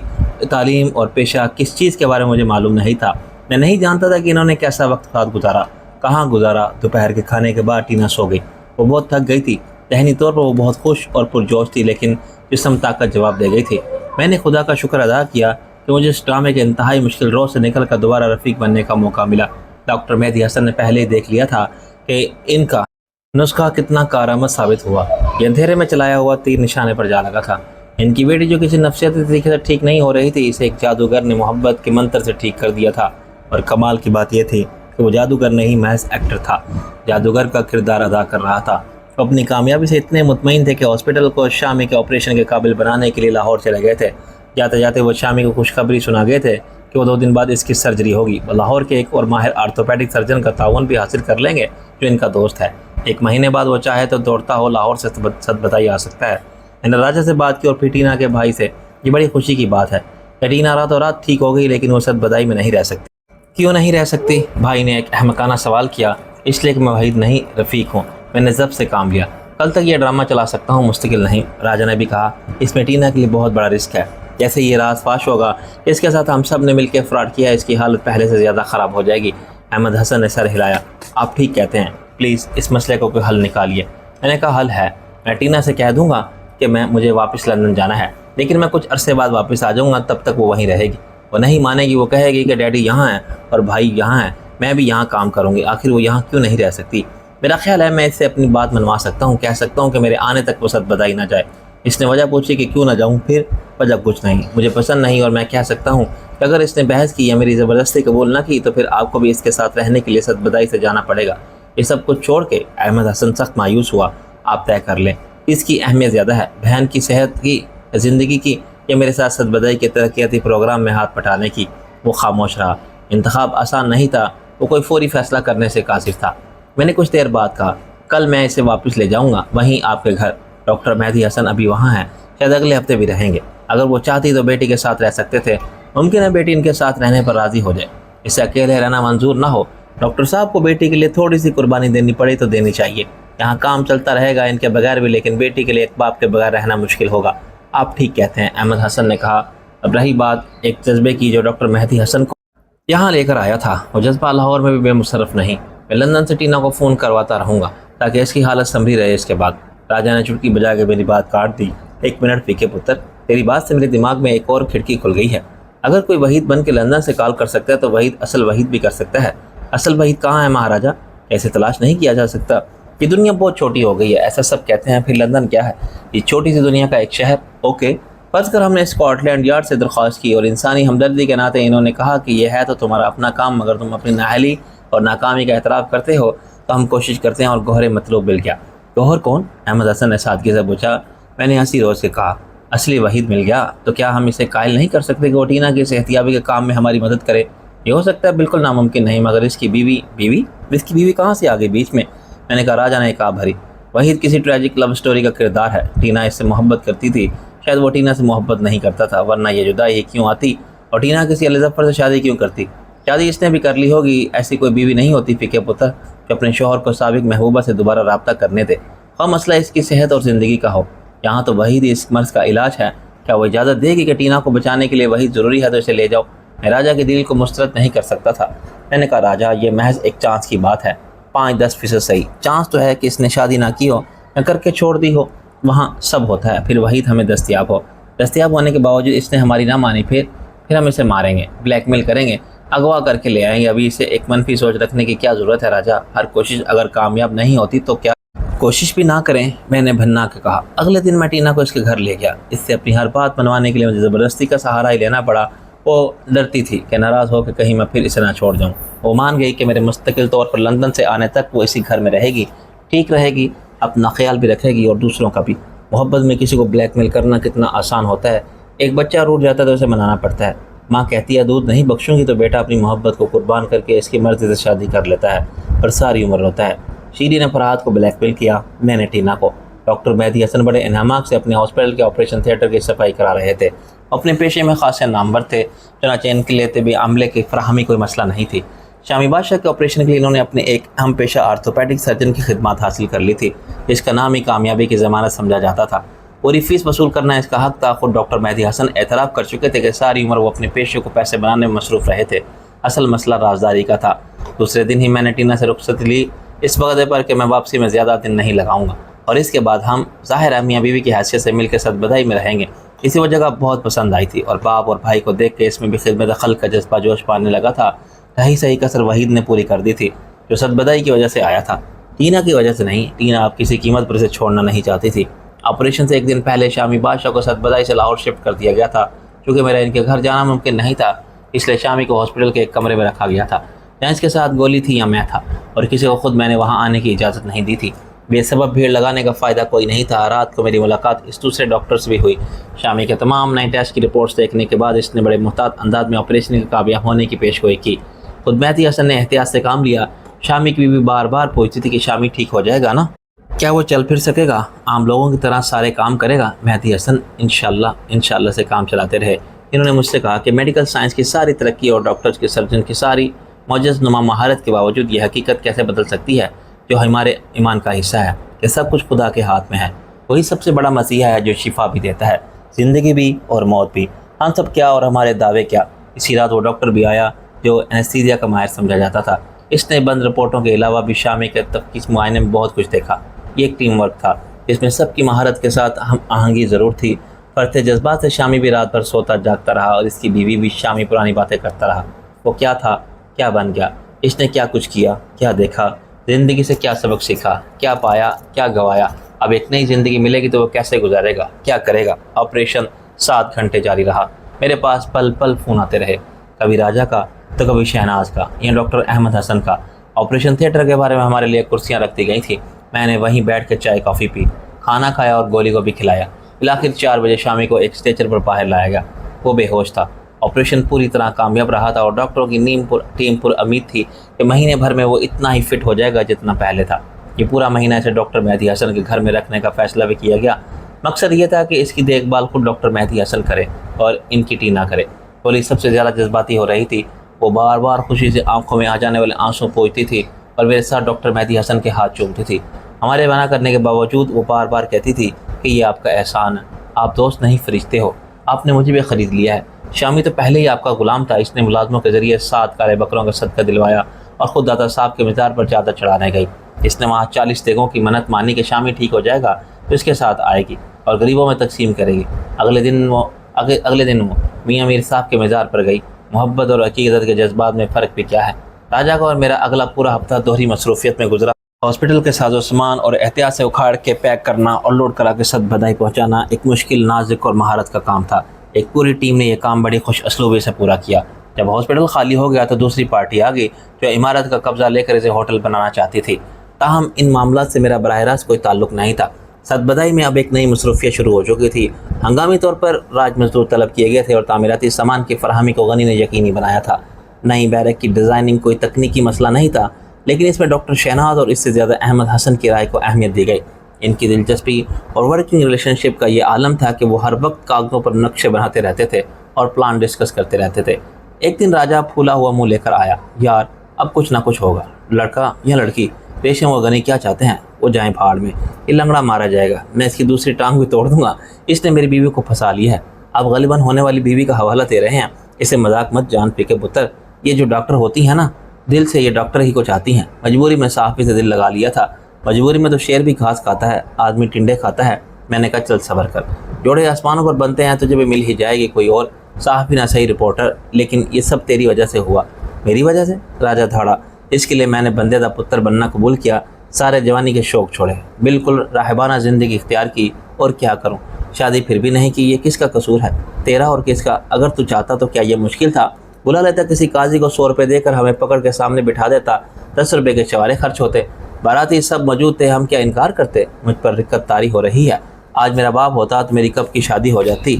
تعلیم اور پیشہ کس چیز کے بارے میں مجھے معلوم نہیں تھا۔ میں نہیں جانتا تھا کہ انہوں نے کیسا وقت ساتھ گزارا، کہاں گزارا۔ دوپہر کے کھانے کے بعد ٹینا سو گئی۔ وہ بہت تھک گئی تھی۔ ذہنی طور پر وہ بہت خوش اور پرجوش تھی، لیکن جسم طاقت جواب دے گئی تھی۔ میں نے خدا کا شکر ادا کیا کہ مجھے اس ڈرامے کے انتہائی مشکل روز سے نکل کر دوبارہ رفیق بننے کا موقع ملا۔ ڈاکٹر مہدی حسن نے پہلے ہی دیکھ لیا تھا کہ ان کا نسخہ کتنا کارآمد ثابت ہوا۔ یہ اندھیرے میں چلایا ہوا تیر نشانے پر جا لگا تھا۔ ان کی بیٹی جو کسی نفسیاتی طریقے سے ٹھیک نہیں ہو رہی تھی، اسے ایک جادوگر نے محبت کے منتر سے ٹھیک کر دیا تھا، اور کمال کی بات یہ تھی کہ وہ جادوگر نہیں محض ایکٹر تھا، جادوگر کا کردار ادا کر رہا تھا۔ وہ اپنی کامیابی سے اتنے مطمئن تھے کہ ہاسپٹل کو شامی کے آپریشن کے قابل بنانے کے لیے لاہور چلے گئے تھے۔ جاتے جاتے وہ شامی کو خوشخبری سنا گئے تھے کہ وہ 2 دن بعد اس کی سرجری ہوگی۔ وہ لاہور کے ایک اور ماہر آرتھوپیڈک سرجن کا تعاون بھی حاصل کر لیں گے جو ان کا دوست ہے۔ 1 مہینے بعد وہ چاہے تو دوڑتا ہو لاہور سے صد بدائی آ سکتا ہے۔ میں نے راجہ سے بات کی اور پھر ٹینا کے بھائی سے۔ یہ بڑی خوشی کی بات ہے کہ ٹینا راتوں رات ٹھیک ہو گئی، لیکن وہ صد بدائی میں نہیں رہ سکتی۔ کیوں نہیں رہ سکتی؟ بھائی نے ایک احمقانہ سوال کیا۔ اس لیے کہ میں وحید نہیں رفیق ہوں۔ میں نے ضبط سے کام لیا۔ کل تک یہ ڈرامہ چلا سکتا ہوں، مستقل نہیں۔ راجہ نے بھی کہا اس میں ٹینا کے لیے بہت بڑا رسک ہے۔ جیسے یہ راز فاش ہوگا اس کے ساتھ ہم سب نے مل کے فراڈ کیا ہے، اس کی حالت پہلے سے زیادہ خراب ہو جائے گی۔ احمد حسن نے سر ہلایا۔ آپ ٹھیک کہتے ہیں، پلیز اس مسئلے کو کوئی حل نکالیے۔ میں نے کہا حل ہے، میں ٹینا سے کہہ دوں گا کہ مجھے واپس لندن جانا ہے، لیکن میں کچھ عرصے بعد واپس آ جاؤں گا، تب تک وہ وہیں رہے گی۔ وہ نہیں مانے گی، وہ کہے گی کہ ڈیڈی یہاں ہیں اور بھائی یہاں ہیں، میں بھی یہاں کام کروں گی، آخر وہ یہاں کیوں نہیں رہ سکتی؟ میرا خیال ہے میں اس سے اپنی بات منوا سکتا ہوں، کہہ سکتا ہوں کہ میرے آنے تک وہ صد بدائی نہ جائے۔ اس نے وجہ پوچھی کہ کیوں نہ جاؤں، پھر وجہ کچھ نہیں، مجھے پسند نہیں، اور میں کہہ سکتا ہوں کہ اگر اس نے بحث کی یا میری زبردستی قبول نہ کی تو پھر آپ کو بھی اس کے ساتھ رہنے کے لیے صدبدائی سے جانا پڑے گا۔ یہ سب کچھ چھوڑ کے احمد حسن سخت مایوس ہوا۔ آپ طے کر لیں، اس کی اہمیت زیادہ ہے بہن کی صحت کی، زندگی کی، یا میرے ساتھ صدبدائی کے ترقیاتی پروگرام میں ہاتھ پٹانے کی۔ وہ خاموش رہا۔ انتخاب آسان نہیں تھا، وہ کوئی فوری فیصلہ کرنے سے قاصر تھا۔ میں نے کچھ دیر بعد کہا، کل میں اسے واپس لے جاؤں گا، وہیں آپ کے گھر۔ ڈاکٹر مہدی حسن ابھی وہاں ہیں، شاید اگلے ہفتے بھی رہیں گے۔ اگر وہ چاہتی تو بیٹی کے ساتھ رہ سکتے تھے، ممکن ہے بیٹی ان کے ساتھ رہنے پر راضی ہو جائے، اسے اکیلے رہنا منظور نہ ہو۔ ڈاکٹر صاحب کو بیٹی کے لیے تھوڑی سی قربانی دینی پڑی تو دینی چاہیے۔ یہاں کام چلتا رہے گا ان کے بغیر بھی، لیکن بیٹی کے لیے ایک باپ کے بغیر رہنا مشکل ہوگا۔ آپ ٹھیک کہتے ہیں، احمد حسن نے کہا۔ اب رہی بات ایک جذبے کی جو ڈاکٹر مہدی حسن کو یہاں لے کر آیا تھا، وہ جذبہ لاہور میں بھی بے مصرف نہیں۔ میں لندن سے ٹینا کو فون کرواتا رہوں گا تاکہ اس کی حالت سنبھلی رہے۔ اس کے بعد راجا نے چٹکی بجا کے میری بات کاٹ دی۔ ایک منٹ پی کے پتر، تیری بات سے میرے دماغ میں ایک اور کھڑکی کھل گئی ہے۔ اگر کوئی وحید بن کے لندن سے کال کر سکتا ہے تو وحید اصل وحید بھی کر سکتا ہے۔ اصل وحید کہاں ہے مہاراجا؟ ایسے تلاش نہیں کیا جا سکتا؟ یہ دنیا بہت چھوٹی ہو گئی ہے، ایسا سب کہتے ہیں، پھر لندن کیا ہے؟ یہ چھوٹی سی دنیا کا ایک شہر۔ اوکے، فرض کر ہم نے اسکاٹ لینڈ یارڈ سے درخواست کی اور انسانی ہمدردی کے ناطے انہوں نے کہا کہ یہ ہے تو تمہارا اپنا کام، مگر تم اپنی نااہلی اور ناکامی کا اعتراف کرتے ہو تو ہم کوشش کرتے ہیں اور گوہر مطلوب مل گیا۔ گوہر کون؟ احمد حسن نے سادگی سے پوچھا۔ میں نے ہنسی روز کے کہا، اصلی وحید مل گیا تو کیا ہم اسے قائل نہیں کر سکتے کہ وہ ٹینا کی صحتیابی کے کام میں ہماری مدد کرے؟ یہ ہو سکتا ہے، بالکل ناممکن نہیں، مگر اس کی بیوی کہاں سے آ گئی بیچ میں؟ میں نے کہا۔ راجا نے کہا بھری، وحید کسی ٹریجک لو سٹوری کا کردار ہے، ٹینا اس سے محبت کرتی تھی، شاید وہ ٹینا سے محبت نہیں کرتا تھا، ورنہ یہ جدائی کیوں آتی اور ٹینا کسی الظفر سے شادی کیوں کرتی؟ شادی اس نے بھی کر لی ہوگی، ایسی کوئی بیوی نہیں ہوتی فکے پتر جو اپنے شوہر کو سابق محبوبہ سے دوبارہ رابطہ کرنے دے، خواہ مسئلہ اس کی صحت اور زندگی کا ہو۔ یہاں تو وحید اس مرض کا علاج ہے، کیا وہ اجازت دے گی کہ ٹینا کو بچانے کے لیے وحید ضروری ہے تو اسے لے جاؤ؟ میں راجا کے دل کو مسترد نہیں کر سکتا تھا۔ میں نے کہا، راجا یہ محض ایک چانس کی بات ہے، 5-10% صحیح چانس تو ہے کہ اس نے شادی نہ کی ہو یا کر کے چھوڑ دی ہو، وہاں سب ہوتا ہے، پھر وحید ہمیں دستیاب ہونے کے باوجود اس نے ہماری نہ مانی، پھر ہم اسے ماریں گے، بلیک میل کریں گے، اغوا کر کے لے آئیں گے۔ ابھی اسے ایک منفی سوچ رکھنے کی کیا ضرورت ہے راجا؟ ہر کوشش اگر کامیاب نہیں ہوتی تو کیا کوشش بھی نہ کریں؟ میں نے بھننا کے کہا۔ اگلے دن میں ٹینا کو اس کے گھر لے گیا۔ اس سے اپنی ہر بات منوانے کے لیے مجھے زبردستی کا سہارا ہی لینا پڑا۔ وہ ڈرتی تھی کہ ناراض ہو کہ کہیں میں پھر اسے نہ چھوڑ جاؤں۔ وہ مان گئی کہ میرے مستقل طور پر لندن سے آنے تک وہ اسی گھر میں رہے گی، ٹھیک رہے گی، اپنا خیال بھی رکھے گی اور دوسروں کا بھی۔ محبت میں کسی کو بلیک میل کرنا کتنا آسان ہوتا ہے، ایک بچہ روٹ جاتا ہے تو اسے منانا پڑتا ہے۔ ماں کہتی ہے دودھ نہیں بخشوں گی تو بیٹا اپنی محبت کو قربان کر کے اس کی مرضی سے شادی کر لیتا ہے، پر ساری عمر روتا ہے۔ شیری نے فرحات کو بلیک میل کیا، میں نے ٹینا کو۔ ڈاکٹر مہدی حسن بڑے انہماک سے اپنے ہاسپٹل کے آپریشن تھیٹر کی صفائی کرا رہے تھے۔ اپنے پیشے میں خاصے نامور تھے، چنانچہ ان کے لیے طبی عملے کی فراہمی کوئی مسئلہ نہیں تھی۔ شامی بادشاہ کے آپریشن کے لیے انہوں نے اپنے ایک اہم پیشہ آرتھوپیڈک سرجن کی خدمات حاصل کر لی تھی، جس کا نام ہی کامیابی کی ضمانت سمجھا جاتا تھا۔ پوری فیس وصول کرنا اس کا حق تھا۔ خود ڈاکٹر مہدی حسن اعتراف کر چکے تھے کہ ساری عمر وہ اپنے پیشے کو پیسے بنانے میں مصروف رہے تھے، اصل مسئلہ رازداری کا تھا۔ دوسرے دن ہی میں نے ٹینا سے رخصت لی، اس وعدے پر کہ میں واپسی میں زیادہ دن نہیں لگاؤں گا، اور اس کے بعد ہم ظاہر ہے میاں بیوی کی حیثیت سے مل کے صدبدائی میں رہیں گے۔ اسی وہ جگہ بہت پسند آئی تھی اور باپ اور بھائی کو دیکھ کے اس میں بھی خدمت خلق کا جذبہ جوش پانے لگا تھا۔ رہی صحیح کسر وحید نے پوری کر دی تھی، جو صدبدائی کی وجہ سے آیا تھا، ٹینا کی وجہ سے نہیں۔ ٹینا اب کسی قیمت پر اسے چھوڑنا نہیں چاہتی تھی۔ آپریشن سے ایک دن پہلے شامی بادشاہ کو صدبدائی سے لاہور شفٹ کر دیا گیا تھا۔ چونکہ میرا ان کے گھر جانا ممکن نہیں تھا، اس لیے شامی کو ہاسپٹل کے ایک کمرے میں رکھا گیا تھا، جہاں اس کے ساتھ گولی تھی یا میں تھا، اور کسی کو خود میں نے وہاں آنے کی اجازت نہیں دی تھی۔ بے سبب بھیڑ لگانے کا فائدہ کوئی نہیں تھا۔ رات کو میری ملاقات اس دوسرے ڈاکٹر سے بھی ہوئی۔ شامی کے تمام نئے ٹیسٹ کی رپورٹس دیکھنے کے بعد اس نے بڑے محتاط انداز میں آپریشن کے کامیاب ہونے کی پیشگوئی کی۔ خود مہدی حسن نے احتیاط سے کام لیا۔ شامی کی بھی بار بار پوچھتی تھی کہ شامی ٹھیک ہو جائے گا نا؟ کیا وہ چل پھر سکے گا؟ عام لوگوں کی طرح سارے کام کرے گا؟ مہدی حسن انشاءاللہ سے کام چلاتے رہے۔ انہوں نے مجھ سے کہا کہ میڈیکل سائنس کی ساری ترقی اور ڈاکٹرز کے سرجن کی ساری معجز نما مہارت کے باوجود یہ حقیقت کیسے بدل سکتی ہے جو ہمارے ایمان کا حصہ ہے کہ سب کچھ خدا کے ہاتھ میں ہے۔ وہی سب سے بڑا مسیحا ہے جو شفا بھی دیتا ہے، زندگی بھی اور موت بھی۔ ہم سب کیا اور ہمارے دعوے کیا۔ اسی رات وہ ڈاکٹر بھی آیا جو اینستھیزیا کا ماہر سمجھا جاتا تھا۔ اس نے بند رپورٹوں کے علاوہ بھی شامی کے تفصیلی معائنے میں بہت کچھ دیکھا۔ یہ ایک ٹیم ورک تھا جس میں سب کی مہارت کے ساتھ ہم آہنگی ضرور تھی۔ فرط جذبات سے شامی بھی رات بھر سوتا جاگتا رہا اور اس کی بیوی بھی شامی پرانی باتیں کرتا رہا۔ وہ کیا تھا، کیا بن گیا، اس نے کیا کچھ کیا، کیا دیکھا، زندگی سے کیا سبق سیکھا، کیا پایا، کیا گوایا۔ اب ایک نئی زندگی ملے گی تو وہ کیسے گزارے گا، کیا کرے گا۔ آپریشن 7 گھنٹے جاری رہا۔ میرے پاس پل پل فون آتے رہے، کبھی راجہ کا تو کبھی شہناز کا یا ڈاکٹر احمد حسن کا۔ آپریشن تھیٹر کے بارے میں ہمارے لیے کرسیاں رکھتی گئی تھیں، میں نے وہیں بیٹھ کے چائے کافی پی، کھانا کھایا اور گولی کو بھی کھلایا۔ بالآخر 4 بجے شامی کو ایک اسٹریچر پر باہر لایا گیا، وہ بے ہوش تھا۔ آپریشن پوری طرح کامیاب رہا تھا اور ڈاکٹروں کی ٹیم پر امید تھی کہ مہینے بھر میں وہ اتنا ہی فٹ ہو جائے گا جتنا پہلے تھا۔ یہ پورا مہینہ اسے ڈاکٹر مہدی حسن کے گھر میں رکھنے کا فیصلہ بھی کیا گیا۔ مقصد یہ تھا کہ اس کی دیکھ بھال خود ڈاکٹر مہدی حسن کرے اور ان کی ٹی نہ کرے۔ گولی سب سے زیادہ جذباتی ہو رہی تھی، وہ بار بار خوشی سے آنکھوں میں آ جانے والے آنسو پوچھتی تھی اور میرے ساتھ ڈاکٹر مہدی حسن کے ہاتھ چومتی تھی۔ ہمارے منع کرنے کے باوجود وہ بار بار کہتی تھی کہ یہ آپ کا احسان ہے، آپ دوست نہیں فرشتے ہو، آپ نے مجھے بھی خرید لیا ہے۔ شامی تو پہلے ہی آپ کا غلام تھا، اس نے ملازموں کے ذریعے 7 کالے بکروں کا صدقہ دلوایا اور خود داتا صاحب کے مزار پر چادر چڑھانے گئی۔ اس نے وہاں 40 دیگوں کی منت مانی کہ شامی ٹھیک ہو جائے گا تو اس کے ساتھ آئے گی اور غریبوں میں تقسیم کرے گی۔ اگلے دن وہ میاں میر صاحب کے مزار پر گئی۔ محبت اور عقیدت کے جذبات میں فرق بھی کیا ہے۔ راجہ کا اور میرا اگلا پورا ہفتہ دوہری مصروفیت میں گزرا۔ ہاسپٹل کے ساز و سامان اور احتیاط سے اکھاڑ کے پیک کرنا اور لوڈ کرا کے صد بدائی پہنچانا ایک مشکل، نازک اور مہارت کا کام تھا۔ ایک پوری ٹیم نے یہ کام بڑی خوش اسلوبی سے پورا کیا۔ جب ہاسپٹل خالی ہو گیا تو دوسری پارٹی آ گئی جو عمارت کا قبضہ لے کر اسے ہوٹل بنانا چاہتی تھی۔ تاہم ان معاملات سے میرا براہ راست کوئی تعلق نہیں تھا۔ صد بدائی میں اب ایک نئی مصروفیت شروع ہو چکی تھی۔ ہنگامی طور پر راج مزدور طلب کیے گئے تھے اور تعمیراتی سامان کی فراہمی کو غنی نے یقینی بنایا تھا۔ نئی بیرک کی ڈیزائننگ کوئی تکنیکی مسئلہ نہیں تھا، لیکن اس میں ڈاکٹر شہناز اور اس سے زیادہ احمد حسن کی رائے کو اہمیت دی گئی۔ ان کی دلچسپی اور ورکنگ ریلیشن شپ کا یہ عالم تھا کہ وہ ہر وقت کاغذوں پر نقشے بناتے رہتے تھے اور پلان ڈسکس کرتے رہتے تھے۔ ایک دن راجہ پھولا ہوا منہ لے کر آیا، یار اب کچھ نہ کچھ ہوگا، لڑکا یا لڑکی، ریشم و غنی کیا چاہتے ہیں وہ جائیں پھاڑ میں، یہ لنگڑا مارا جائے گا، میں اس کی دوسری ٹانگ بھی توڑ دوں گا، اس نے میری بیوی کو پھنسا لیا ہے، آپ غالباً ہونے والی بیوی کا حوالہ دے رہے ہیں، اسے مذاق مت جان پی کے پتر، یہ جو ڈاکٹر ہوتی ہیں نا دل سے یہ ڈاکٹر ہی کو چاہتی ہیں، مجبوری میں صحافی سے دل لگا لیا تھا، مجبوری میں تو شیر بھی گھاس کھاتا ہے، آدمی ٹنڈے کھاتا ہے، میں نے کہا چل صبر کر، جوڑے آسمانوں پر بنتے ہیں تجھے بھی مل ہی جائے گی کوئی اور صحافی نہ صحیح رپورٹر، لیکن یہ سب تیری وجہ سے ہوا۔ میری وجہ سے؟ راجہ دھاڑا، اس کے لیے میں نے بندے دا پتر بننا قبول کیا، سارے جوانی کے شوق چھوڑے، بالکل راہبانہ زندگی اختیار کی، اور کیا کروں، شادی پھر بھی نہیں کی، یہ کس کا قصور ہے، تیرا اور کس کا؟ اگر تو چاہتا تو کیا یہ مشکل تھا؟ بلا لیتا کسی قاضی کو، 100 روپے دے کر ہمیں پکڑ کے سامنے بٹھا دیتا، 10 روپے کے چوارے خرچ ہوتے، باراتی سب موجود تھے، ہم کیا انکار کرتے؟ مجھ پر رکت طاری ہو رہی ہے، آج میرا باپ ہوتا تو میری کب کی شادی ہو جاتی،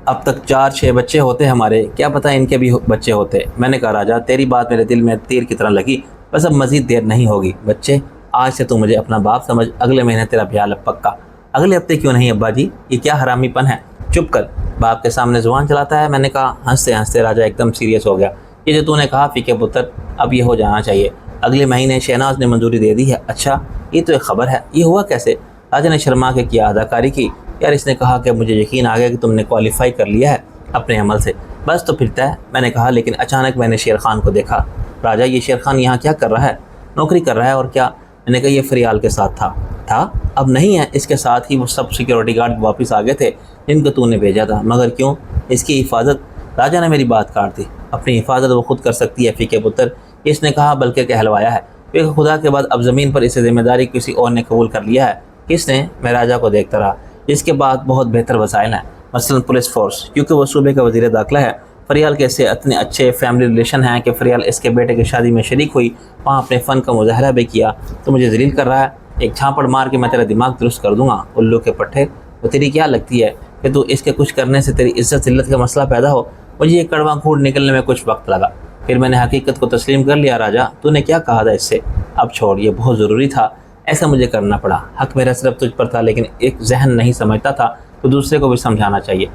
اب تک 4-6 بچے ہوتے ہمارے، کیا پتہ ان کے بھی بچے ہوتے۔ میں نے کہا راجہ تیری بات میرے دل میں تیر کی طرح لگی، بس اب مزید دیر نہیں ہوگی، بچے آج سے تو مجھے اپنا باپ سمجھ، اگلے مہینے تیرا بیاہ پکا۔ اگلے ہفتے کیوں نہیں ابا جی، یہ کیا حرامی پن ہے، چپ کر، باپ کے سامنے زبان چلاتا ہے۔ میں نے کہا ہنستے ہنستے راجہ ایک دم سیریس ہو گیا، یہ جو تو نے کہا فی کے پتر اب یہ ہو جانا چاہیے، اگلے مہینے شہناز نے منظوری دے دی ہے۔ اچھا یہ تو ایک خبر ہے، یہ ہوا کیسے؟ راجہ نے شرما کے کیا اداکاری کی، یار اس نے کہا کہ مجھے یقین آ گیا کہ تم نے کوالیفائی کر لیا ہے اپنے عمل سے، بس تو پھر طے۔ میں نے کہا لیکن اچانک میں نے شیر خان کو دیکھا۔ راجہ یہ شیر خان یہاں کیا کر رہا ہے؟ نوکری کر رہا ہے اور کیا؟ میں نے کہا یہ فریال کے ساتھ تھا اب نہیں ہے، اس کے ساتھ ہی وہ سب سیکیورٹی گارڈ واپس آ گئے تھے جن کو تو نے بھیجا تھا، مگر کیوں؟ اس کی حفاظت۔ راجہ نے میری بات کاٹ دی، اپنی حفاظت وہ خود کر سکتی ہے فی کے پتر، اس نے کہا بلکہ کہلوایا ہے، پھر خدا کے بعد اب زمین پر اسے ذمہ داری کسی اور نے قبول کر لیا ہے۔ کس نے؟ میں راجہ کو دیکھتا رہا، اس کے بعد بہت بہتر وسائل ہیں، مثلاً پولیس فورس، کیونکہ وہ صوبے کا وزیر داخلہ ہے، فریال کے سے اتنے اچھے فیملی ریلیشن ہیں کہ فریال اس کے بیٹے کی شادی میں شریک ہوئی، وہاں اپنے فن کا مظاہرہ بھی کیا، تو مجھے ذلیل کر رہا ہے، ایک چھاپڑ مار کے میں تیرا دماغ درست کر دوں گا، الو کے پٹھے، وہ تیری کیا لگتی ہے کہ تو اس کے کچھ کرنے سے تیری عزت ذلت کا مسئلہ پیدا ہو؟ مجھے یہ کڑوا گھونٹ نکلنے میں کچھ وقت لگا، پھر میں نے حقیقت کو تسلیم کر لیا۔ راجہ تو نے کیا کہا تھا اس سے؟ اب چھوڑ، یہ بہت ضروری تھا، ایسا مجھے کرنا پڑا، حق میرا صرف تجھ پر تھا، لیکن ایک ذہن نہیں سمجھتا تھا تو دوسرے کو بھی سمجھانا چاہیے۔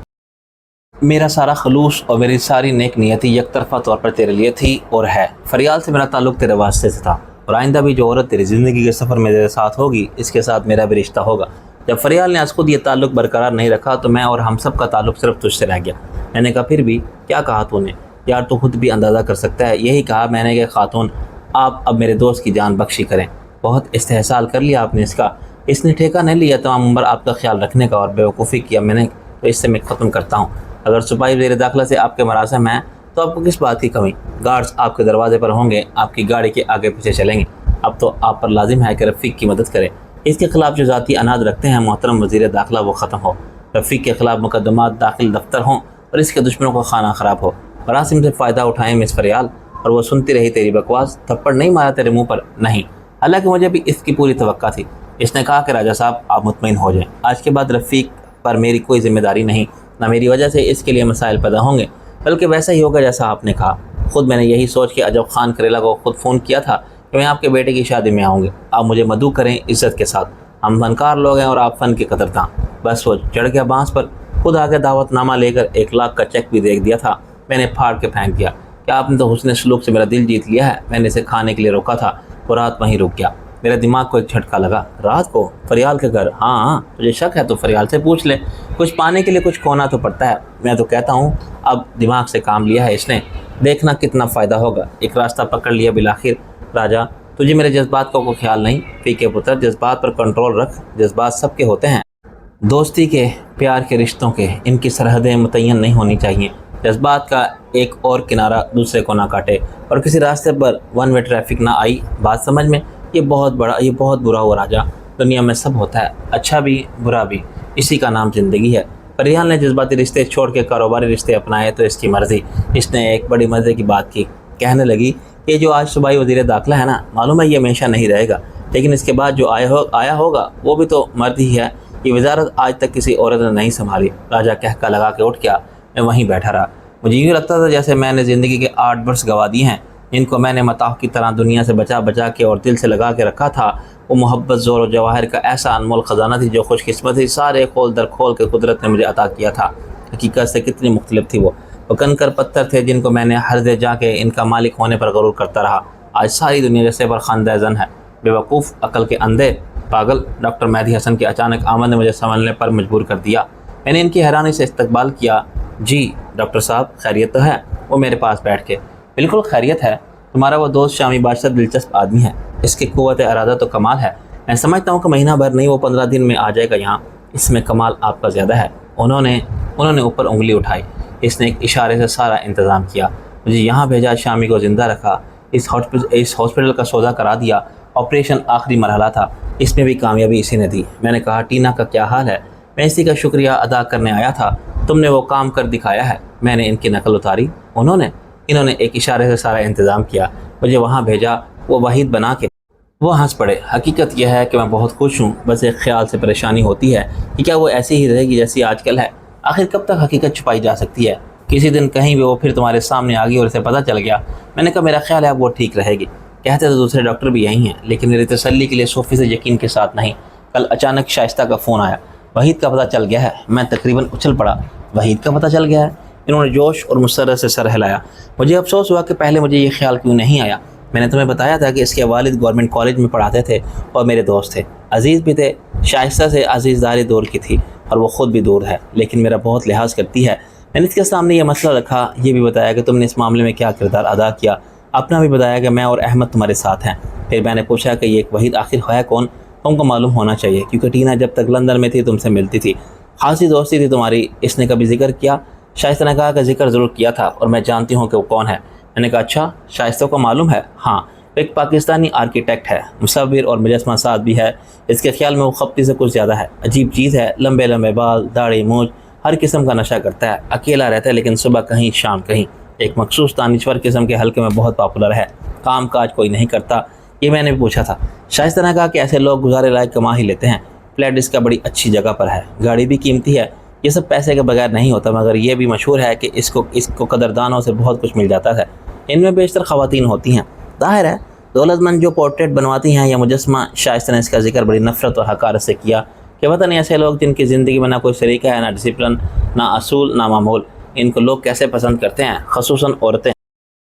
میرا سارا خلوص اور میری ساری نیک نیتی یک طرفہ طور پر تیرے لیے تھی اور ہے۔ فریال سے میرا تعلق تیرے واسطے سے تھا، اور آئندہ بھی جو عورت تیری زندگی کے سفر میں تیرے ساتھ ہوگی اس کے ساتھ میرا بھی رشتہ ہوگا۔ جب فریال نے از خود یہ تعلق برقرار نہیں رکھا تو میں اور ہم سب کا تعلق صرف تجھ سے رہ گیا۔ میں نے کہا پھر بھی کیا کہا تو نے؟ یار تو خود بھی اندازہ کر سکتا ہے، یہی کہا میں نے کہ خاتون آپ اب میرے دوست کی جان بخشی کریں۔ بہت استحصال کر لیا آپ نے اس کا، اس نے ٹھیکہ نہیں لیا تمام عمر آپ کا خیال رکھنے کا اور بیوقوفی کیا میں نے، تو اس سے میں ختم کرتا ہوں۔ اگر صوبائی وزیر داخلہ سے آپ کے مراسم ہیں تو آپ کو کس بات کی کمی؟ گارڈز آپ کے دروازے پر ہوں گے، آپ کی گاڑی کے آگے پیچھے چلیں گے، اب تو آپ پر لازم ہے کہ رفیق کی مدد کریں۔ اس کے خلاف جو ذاتی اناد رکھتے ہیں محترم وزیر داخلہ وہ ختم ہو، رفیق کے خلاف مقدمات داخل دفتر ہوں اور اس کے دشمنوں کا کھانا خراب ہو۔ اور عاصم سے فائدہ اٹھائیں مس فریال، اور وہ سنتی رہی تیری بکواس، تھپڑ نہیں مارا تیرے منہ پر، نہیں۔ حالانکہ مجھے بھی اس کی پوری توقع تھی۔ اس نے کہا کہ راجہ صاحب آپ مطمئن ہو جائیں، آج کے بعد رفیق پر میری کوئی ذمہ داری نہیں، نہ میری وجہ سے اس کے لیے مسائل پیدا ہوں گے، بلکہ ویسا ہی ہوگا جیسا آپ نے کہا۔ خود میں نے یہی سوچ کے عجب خان کریلا کو خود فون کیا تھا کہ میں آپ کے بیٹے کی شادی میں آؤں گی، آپ مجھے مدعو کریں عزت کے ساتھ، ہم فنکار لوگ ہیں اور آپ فن کے قدرداں۔ بس وہ چڑھ گیا بانس پر، خود آگے دعوت نامہ لے کر 1 لاکھ کا چیک بھی دیکھ دیا تھا۔ میں نے پھاڑ کے پھینک دیا کہ آپ نے تو حسن سلوک سے میرا دل جیت لیا ہے، میں نے اسے کھانے کے لیے روکا تھا، وہ رات وہیں رک گیا۔ میرے دماغ کو ایک جھٹکا لگا، رات کو فریال کے گھر؟ ہاں تجھے شک ہے تو فریال سے پوچھ لے، کچھ پانے کے لیے کچھ کھونا تو پڑتا ہے۔ میں تو کہتا ہوں اب دماغ سے کام لیا ہے اس نے، دیکھنا کتنا فائدہ ہوگا۔ ایک راستہ پکڑ لیا بالآخر۔ راجا تجھے میرے جذبات کا کوئی خیال نہیں؟ فیکے پتر، جذبات پر کنٹرول رکھ، جذبات سب کے ہوتے ہیں، دوستی کے، پیار کے، رشتوں کے، ان کی سرحدیں متعین نہیں ہونی چاہیے۔ جذبات کا ایک اور کنارہ دوسرے کو نہ کاٹے، اور کسی راستے پر ون وے ٹریفک نہ آئی، بات سمجھ میں؟ یہ بہت برا ہوا راجا، دنیا میں سب ہوتا ہے، اچھا بھی برا بھی، اسی کا نام زندگی ہے۔ فریال نے جذباتی رشتے چھوڑ کے کاروباری رشتے اپنائے تو اس کی مرضی۔ اس نے ایک بڑی مزے کی بات کی، کہنے لگی کہ جو آج صوبائی وزیر داخلہ ہے نا، معلوم ہے یہ ہمیشہ نہیں رہے گا، لیکن اس کے بعد جو آیا ہوگا وہ بھی تو مرد ہی ہے، یہ وزارت آج تک کسی عورت نے نہیں سنبھالی۔ راجا کہکا لگا کے اٹھ گیا۔ میں وہیں بیٹھا رہا، مجھے یوں لگتا تھا جیسے میں نے زندگی کے 8 برس گوا دیے ہیں، جن کو میں نے متاع کی طرح دنیا سے بچا کے اور دل سے لگا کے رکھا تھا۔ وہ محبت، زور و جواہر کا ایسا انمول خزانہ تھی جو خوش قسمتی سارے کھول در کھول کے قدرت نے مجھے عطا کیا تھا۔ حقیقت سے کتنی مختلف تھی وہ کنکر پتھر تھے جن کو میں نے ہر دے جا کے ان کا مالک ہونے پر غرور کرتا رہا۔ آج ساری دنیا جیسے پر خاندہ زن ہے، بے وقوف، عقل کے اندھے، پاگل۔ ڈاکٹر مہدی حسن کی اچانک آمد نے مجھے سنبھلنے پر مجبور کر دیا۔ میں نے ان کی حیرانی سے استقبال کیا۔ جی ڈاکٹر صاحب خیریت تو ہے؟ وہ میرے پاس بیٹھ کے، بالکل خیریت ہے، تمہارا وہ دوست شامی بادشاہ دلچسپ آدمی ہے، اس کی قوت ارادہ تو کمال ہے، میں سمجھتا ہوں کہ مہینہ بھر نہیں وہ 15 دن میں آ جائے گا یہاں، اس میں کمال آپ کا زیادہ ہے۔ انہوں نے اوپر انگلی اٹھائی، اس نے ایک اشارے سے سارا انتظام کیا، مجھے یہاں بھیجا، شامی کو زندہ رکھا، اس ہاسپٹل کا سودا کرا دیا، آپریشن آخری مرحلہ تھا، اس میں بھی کامیابی اسی نے دی۔ میں نے کہا ٹینا کا کیا حال ہے؟ میں اسی کا شکریہ ادا کرنے آیا تھا، تم نے وہ کام کر دکھایا ہے۔ میں نے ان کی نقل اتاری، انہوں نے ایک اشارے سے سارا انتظام کیا، مجھے وہاں بھیجا، وہ وحید بنا کے۔ وہ ہنس پڑے۔ حقیقت یہ ہے کہ میں بہت خوش ہوں، بس ایک خیال سے پریشانی ہوتی ہے کہ کیا وہ ایسی ہی رہے گی جیسی آج کل ہے؟ آخر کب تک حقیقت چھپائی جا سکتی ہے؟ کسی دن کہیں بھی وہ پھر تمہارے سامنے آ گئی اور اسے پتہ چل گیا۔ میں نے کہا میرا خیال ہے اب وہ ٹھیک رہے گی، کہتے تو دوسرے ڈاکٹر بھی یہی ہیں، لیکن میری تسلی کے لیے 100% یقین کے ساتھ نہیں۔ کل اچانک شائستہ کا فون آیا، وحید کا پتہ چل گیا ہے۔ میں تقریباً اچھل پڑا، وحید کا پتہ چل گیا ہے؟ انہوں نے جوش اور مسرت سے سر ہلایا۔ مجھے افسوس ہوا کہ پہلے مجھے یہ خیال کیوں نہیں آیا۔ میں نے تمہیں بتایا تھا کہ اس کے والد گورنمنٹ کالج میں پڑھاتے تھے اور میرے دوست تھے، عزیز بھی تھے۔ شائستہ سے عزیزداری دور کی تھی اور وہ خود بھی دور ہے، لیکن میرا بہت لحاظ کرتی ہے۔ میں نے اس کے سامنے یہ مسئلہ رکھا، یہ بھی بتایا کہ تم نے اس معاملے میں کیا کردار ادا کیا، اپنا بھی بتایا کہ میں اور احمد تمہارے ساتھ ہیں۔ پھر میں نے پوچھا کہ یہ ایک وحید آخر ہے کون؟ تم کو معلوم ہونا چاہیے، کیونکہ ٹینا جب تک لندن میں تھی تم سے ملتی تھی، خاصی دوستی تھی تمہاری۔ اس نے کبھی ذکر کیا؟ شائستہ نے کہا کہ ذکر ضرور کیا تھا اور میں جانتی ہوں کہ وہ کون ہے۔ میں نے کہا اچھا، شائستہ کو معلوم ہے؟ ہاں، ایک پاکستانی آرکیٹیکٹ ہے، مصور اور مجسمہ ساز بھی ہے۔ اس کے خیال میں وہ خپتی سے کچھ زیادہ ہے، عجیب چیز ہے، لمبے لمبے بال، داڑھی، مونچھ، ہر قسم کا نشہ کرتا ہے، اکیلا رہتا ہے لیکن صبح کہیں شام کہیں، ایک مخصوص دانشور قسم کے حلقے میں بہت پاپولر ہے، کام کاج کوئی نہیں کرتا۔ یہ میں نے بھی پوچھا تھا۔ شائستہ نے کہا کہ ایسے لوگ گزارے لائق کما ہی لیتے ہیں، فلیٹ اس کا بڑی اچھی جگہ پر ہے، گاڑی بھی قیمتی ہے، یہ سب پیسے کے بغیر نہیں ہوتا، مگر یہ بھی مشہور ہے کہ اس کو قدردانوں سے بہت کچھ مل جاتا ہے، ان میں بیشتر خواتین ہوتی ہیں۔ ظاہر ہے دولت مند جو پورٹریٹ بنواتی ہیں یا مجسمہ۔ شائستہ نے اس کا ذکر بڑی نفرت اور حقارت سے کیا کہ پتہ نہیں ایسے لوگ جن کی زندگی میں نہ کوئی سلیقہ ہے، نہ ڈسپلن، نہ اصول، نہ معمول، ان کو لوگ کیسے پسند کرتے ہیں، خصوصاً عورتیں۔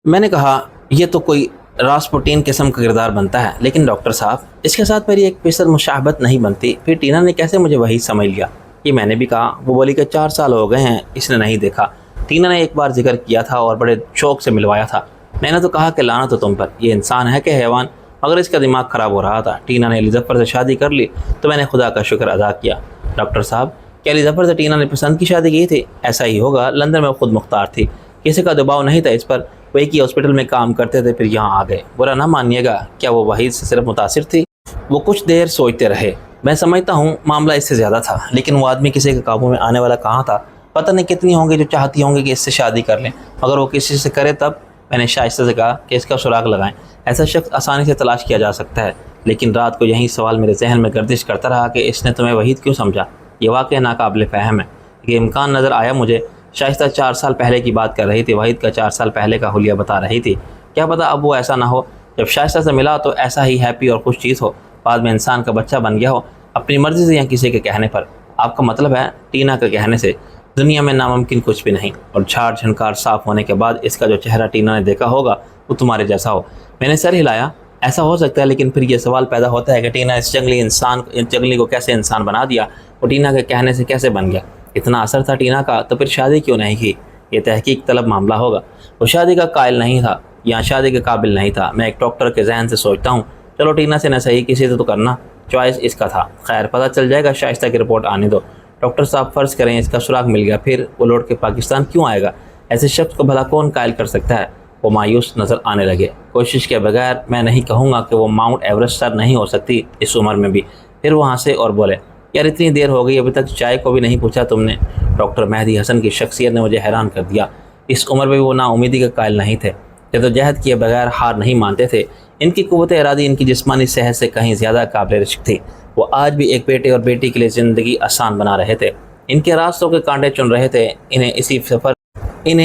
میں نے کہا یہ تو کوئی راسپوٹین قسم کا کردار بنتا ہے، لیکن ڈاکٹر صاحب اس کے ساتھ میری ایک فیصد مشابہت نہیں بنتی، پھر ٹینا نے کیسے مجھے وہی سمجھ لیا؟ یہ میں نے بھی کہا۔ وہ بولی کہ 4 سال ہو گئے ہیں اس نے نہیں دیکھا، ٹینا نے ایک بار ذکر کیا تھا اور بڑے شوق سے ملوایا تھا۔ میں نے تو کہا کہ لعنت تو تم پر، یہ انسان ہے کہ حیوان، مگر اس کا دماغ خراب ہو رہا تھا۔ ٹینا نے علی ظفر سے شادی کر لی تو میں نے خدا کا شکر ادا کیا۔ ڈاکٹر صاحب کیا علی ظفر سے ٹینا نے پسند کی شادی کی تھی؟ ایسا ہی ہوگا، لندن میں خود مختار تھی، کسی کا دباؤ نہیں تھا اس پر، وہ ایک ہی ہاسپٹل میں کام کرتے تھے، پھر یہاں آ گئے۔ برا نہ مانیے گا، کیا وہ وحید سے صرف متاثر تھی؟ وہ کچھ دیر سوچتے رہے۔ میں سمجھتا ہوں معاملہ اس سے زیادہ تھا، لیکن وہ آدمی کسی کے قابو میں آنے والا کہاں تھا، پتہ نہیں کتنی ہوں گی جو چاہتی ہوں گی کہ اس سے شادی کر لیں، مگر وہ کسی سے کرے تب۔ میں نے شائستہ سے کہا کہ اس کا سراغ لگائیں، ایسا شخص آسانی سے تلاش کیا جا سکتا ہے۔ لیکن رات کو یہی سوال میرے ذہن میں گردش کرتا رہا کہ اس نے تمہیں وحید کیوں سمجھا؟ یہ واقعہ ناقابل فہم ہے۔ یہ امکان نظر آیا مجھے۔ شائستہ 4 سال پہلے کی بات کر رہی تھی، وحید کا 4 سال پہلے کا حلیہ بتا رہی تھی۔ کیا پتہ اب وہ ایسا نہ ہو، جب شائستہ سے ملا تو ایسا ہی ہیپی اور خوش چیز ہو، بعد میں انسان کا بچہ بن گیا ہو، اپنی مرضی سے یا کسی کے کہنے پر۔ آپ کا مطلب ہے ٹینا کے کہنے سے؟ دنیا میں ناممکن کچھ بھی نہیں، اور جھاڑ جھنکار صاف ہونے کے بعد اس کا جو چہرہ ٹینا نے دیکھا ہوگا وہ تمہارے جیسا ہو۔ میں نے سر ہلایا۔ ایسا ہو سکتا ہے، لیکن پھر یہ سوال پیدا ہوتا ہے کہ ٹینا اس جنگلی کو کیسے انسان بنا دیا؟ وہ ٹینا کے کہنے سے کیسے بن گیا؟ اتنا اثر تھا ٹینا کا تو پھر شادی کیوں نہیں کی؟ یہ تحقیق طلب معاملہ ہوگا۔ وہ شادی کا قائل نہیں تھا یا شادی کے قابل نہیں تھا۔ میں ایک ڈاکٹر کے ذہن سے سوچتا ہوں، چلو ٹینا سے نہ صحیح کسی سے تو کرنا، چوائس اس کا تھا۔ خیر پتہ چل جائے گا، شائستہ کی رپورٹ آنے دو۔ ڈاکٹر صاحب فرض کریں اس کا سراغ مل گیا، پھر وہ لوٹ کے پاکستان کیوں آئے گا؟ ایسے شخص کو بھلا کون قائل کر سکتا ہے؟ وہ مایوس نظر آنے لگے۔ کوشش کے بغیر میں نہیں کہوں گا کہ وہ ماؤنٹ ایورسٹ سر نہیں ہو سکتی اس عمر میں بھی۔ پھر وہ ہنسے اور بولے، یار اتنی دیر ہو گئی ابھی تک چائے کو بھی نہیں پوچھا تم نے؟ ڈاکٹر مہدی حسن کی شخصیت نے مجھے حیران کر دیا۔ اس عمر میں بھی وہ نا امیدی کے قائل نہیں تھے، جدوجہد کیے بغیر ہار نہیں مانتے تھے۔ ان کی قوت ارادی ان کی جسمانی صحت سے کہیں زیادہ قابل رشک تھی۔ وہ آج بھی ایک بیٹے اور بیٹی کے لیے زندگی آسان بنا رہے تھے، ان کے راستوں کے کانٹے چن رہے تھے۔ انہیں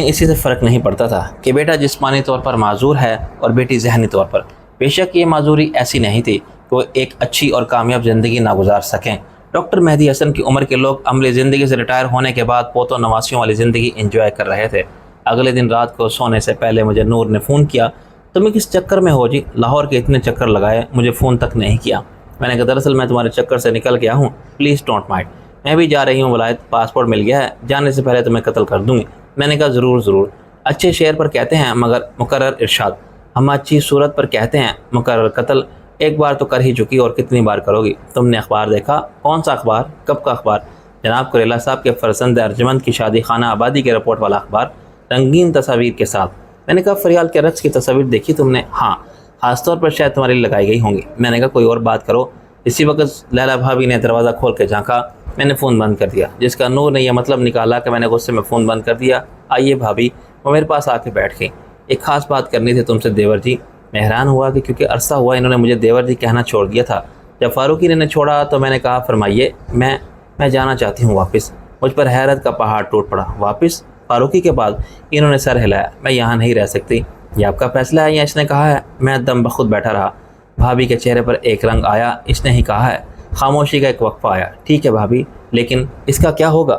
اسی سے فرق نہیں پڑتا تھا کہ بیٹا جسمانی طور پر معذور ہے اور بیٹی ذہنی طور پر۔ بے شک یہ معذوری ایسی نہیں تھی کہ وہ ایک اچھی اور کامیاب زندگی نہ گزار سکیں۔ ڈاکٹر مہدی حسن کی عمر کے لوگ عملی زندگی سے ریٹائر ہونے کے بعد پوتوں نواسیوں والی زندگی انجوائے کر رہے تھے۔ اگلے دن رات کو سونے سے پہلے مجھے نور نے فون کیا۔ تمہیں کس چکر میں ہو جی؟ لاہور کے اتنے چکر لگائے، مجھے فون تک نہیں کیا۔ میں نے کہا دراصل میں تمہارے چکر سے نکل گیا ہوں، پلیز ڈونٹ مائنڈ۔ میں بھی جا رہی ہوں ولایت، پاسپورٹ مل گیا ہے، جانے سے پہلے تمہیں قتل کر دوں گی۔ میں نے کہا ضرور۔ اچھے شعر پر کہتے ہیں مگر مقرر ارشاد، ہم اچھی صورت پر کہتے ہیں مقرر قتل۔ ایک بار تو کر ہی چکی اور کتنی بار کرو گی؟ تم نے اخبار دیکھا؟ کون سا اخبار؟ کب کا اخبار؟ جناب کریلا صاحب کے فرزند ارجمند کی شادی خانہ آبادی کے رپورٹ والا اخبار، رنگین تصاویر کے ساتھ۔ میں نے کہا فریال کے رقص کی تصاویر دیکھی تم نے؟ ہاں، خاص طور پر شاید تمہاری لگائی گئی ہوں گی۔ میں نے کہا کوئی اور بات کرو۔ اسی وقت لیلا بھابھی نے دروازہ کھول کے جھانکا۔ میں نے فون بند کر دیا، جس کا نور نے یہ مطلب نکالا کہ میں نے غصے میں فون بند کر دیا۔ آئیے بھابھی۔ وہ میرے پاس آ کے بیٹھ گئی۔ ایک خاص بات کرنی تھی تم سے دیور جی۔ میں حیران ہوا کہ کیونکہ عرصہ ہوا انہوں نے مجھے دیور جی کہنا چھوڑ دیا تھا۔ جب فاروقی نے چھوڑا تو میں نے کہا فرمائیے۔ میں جانا چاہتی ہوں واپس۔ مجھ پر حیرت کا پہاڑ ٹوٹ پڑا۔ واپس؟ فاروقی کے بعد؟ انہوں نے سر ہلایا۔ میں یہاں نہیں رہ سکتی۔ یہ آپ کا فیصلہ ہے یا اس نے کہا ہے؟ میں دم بخود بیٹھا رہا۔ بھابھی کے چہرے پر ایک رنگ آیا۔ اس نے ہی کہا ہے۔ خاموشی کا ایک وقفہ آیا۔ ٹھیک ہے بھابھی، لیکن اس کا کیا ہوگا؟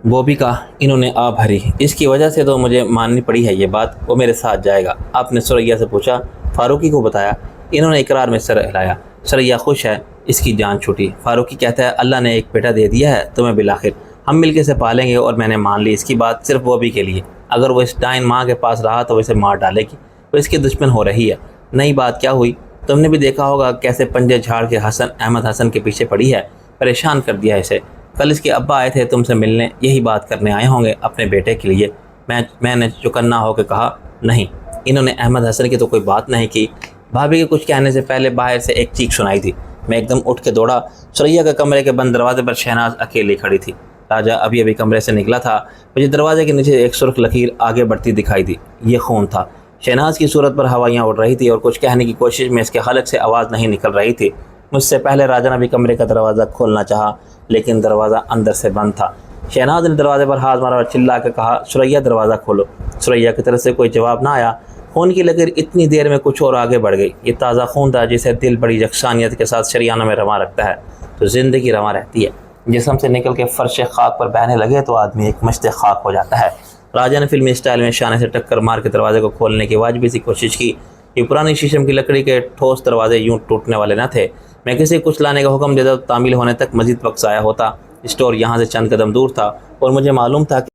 وہ بھی کہا۔ انہوں نے آ بھری۔ اس کی وجہ سے تو مجھے ماننی پڑی ہے یہ بات، وہ میرے ساتھ جائے گا۔ آپ نے سریا سے پوچھا؟ فاروقی کو بتایا۔ انہوں نے اقرار میں سر ہلایا۔ سریا خوش ہے، اس کی جان چھوٹی۔ فاروقی کہتا ہے اللہ نے ایک بیٹا دے دیا ہے تمہیں بالآخر، ہم مل کے اسے پالیں گے، اور میں نے مان لی اس کی بات صرف وہ بھی کے لیے۔ اگر وہ اس ڈائن ماں کے پاس رہا تو وہ اسے مار ڈالے گی، وہ اس کی دشمن ہو رہی ہے۔ نئی بات کیا ہوئی؟ تم نے بھی دیکھا ہوگا کیسے پنجے جھاڑ کے احمد حسن کے پیچھے پڑی ہے، پریشان کر دیا اسے۔ کل اس کے ابا آئے تھے تم سے ملنے، یہی بات کرنے آئے ہوں گے اپنے بیٹے کے لیے۔ میں نے چکنا ہو کے کہا نہیں، انہوں نے احمد حسن کی تو کوئی بات نہیں کی۔ بھابھی کے کچھ کہنے سے پہلے باہر سے ایک چیخ سنائی تھی۔ میں ایک دم اٹھ کے دوڑا۔ سریا کے کمرے کے بند دروازے پر شہناز اکیلی کھڑی تھی۔ راجہ ابھی کمرے سے نکلا تھا۔ مجھے دروازے کے نیچے ایک سرخ لکیر آگے بڑھتی دکھائی دی۔ یہ خون تھا۔ شہناز کی صورت پر ہوائیاں اڑ رہی تھی اور کچھ کہنے کی کوشش میں اس کے حلق سے آواز نہیں نکل رہی تھی۔ مجھ سے پہلے راجہ نے بھی کمرے کا دروازہ کھولنا چاہا، لیکن دروازہ اندر سے بند تھا۔ شہناز نے دروازے پر ہاتھ مارا اور چلا کے کہا سریا دروازہ کھولو۔ سریا کی طرف سے کوئی جواب نہ آیا۔ خون کی لکیر اتنی دیر میں کچھ اور آگے بڑھ گئی۔ یہ تازہ خون تھا جسے دل بڑی یکسانیت کے ساتھ شریانوں میں رواں رکھتا ہے تو زندگی رواں رہتی ہے۔ جسم سے نکل کے فرش خاک پر بہنے لگے تو آدمی ایک مشت خاک ہو جاتا ہے۔ راجہ نے فلمی اسٹائل میں شانے سے ٹکر مار کے دروازے کو کھولنے کی واجبی سی کوشش کی۔ یہ پرانی شیشم کی لکڑی کے ٹھوس دروازے یوں ٹوٹنے والے نہ تھے۔ میں کسی کچھ لانے کا حکم دیتا تو تعمیل ہونے تک مزید وقت ضائع ہوتا۔ اسٹور یہاں سے چند قدم دور تھا اور مجھے معلوم تھا کہ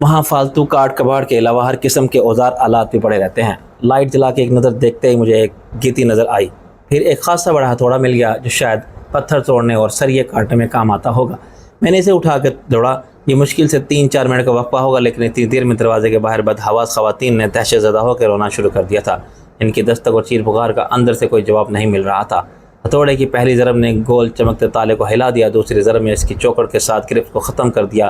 وہاں فالتو کاٹ کباڑ کے علاوہ ہر قسم کے اوزار آلات بھی پڑے رہتے ہیں۔ لائٹ جلا کے ایک نظر دیکھتے ہی مجھے ایک گیتی نظر آئی۔ پھر ایک خاصا بڑا ہتھوڑا مل گیا جو شاید پتھر توڑنے اور سریے کاٹنے میں کام آتا ہوگا۔ میں نے اسے اٹھا کے دوڑا۔ یہ مشکل سے 3-4 منٹ کا وقفہ ہوگا، لیکن اتنی دیر میں دروازے کے باہر بدحواس خواتین نے دہشت زدہ ہو کے رونا شروع کر دیا تھا۔ ان کی دستک اور چیر پکار کا اندر سے کوئی جواب نہیں مل رہا تھا۔ ہتھوڑے کی پہلی ضرب نے گول چمکتے تالے کو ہلا دیا، دوسری ضرب میں اس کی چوکڑ کے ساتھ گرفت کو ختم کر دیا۔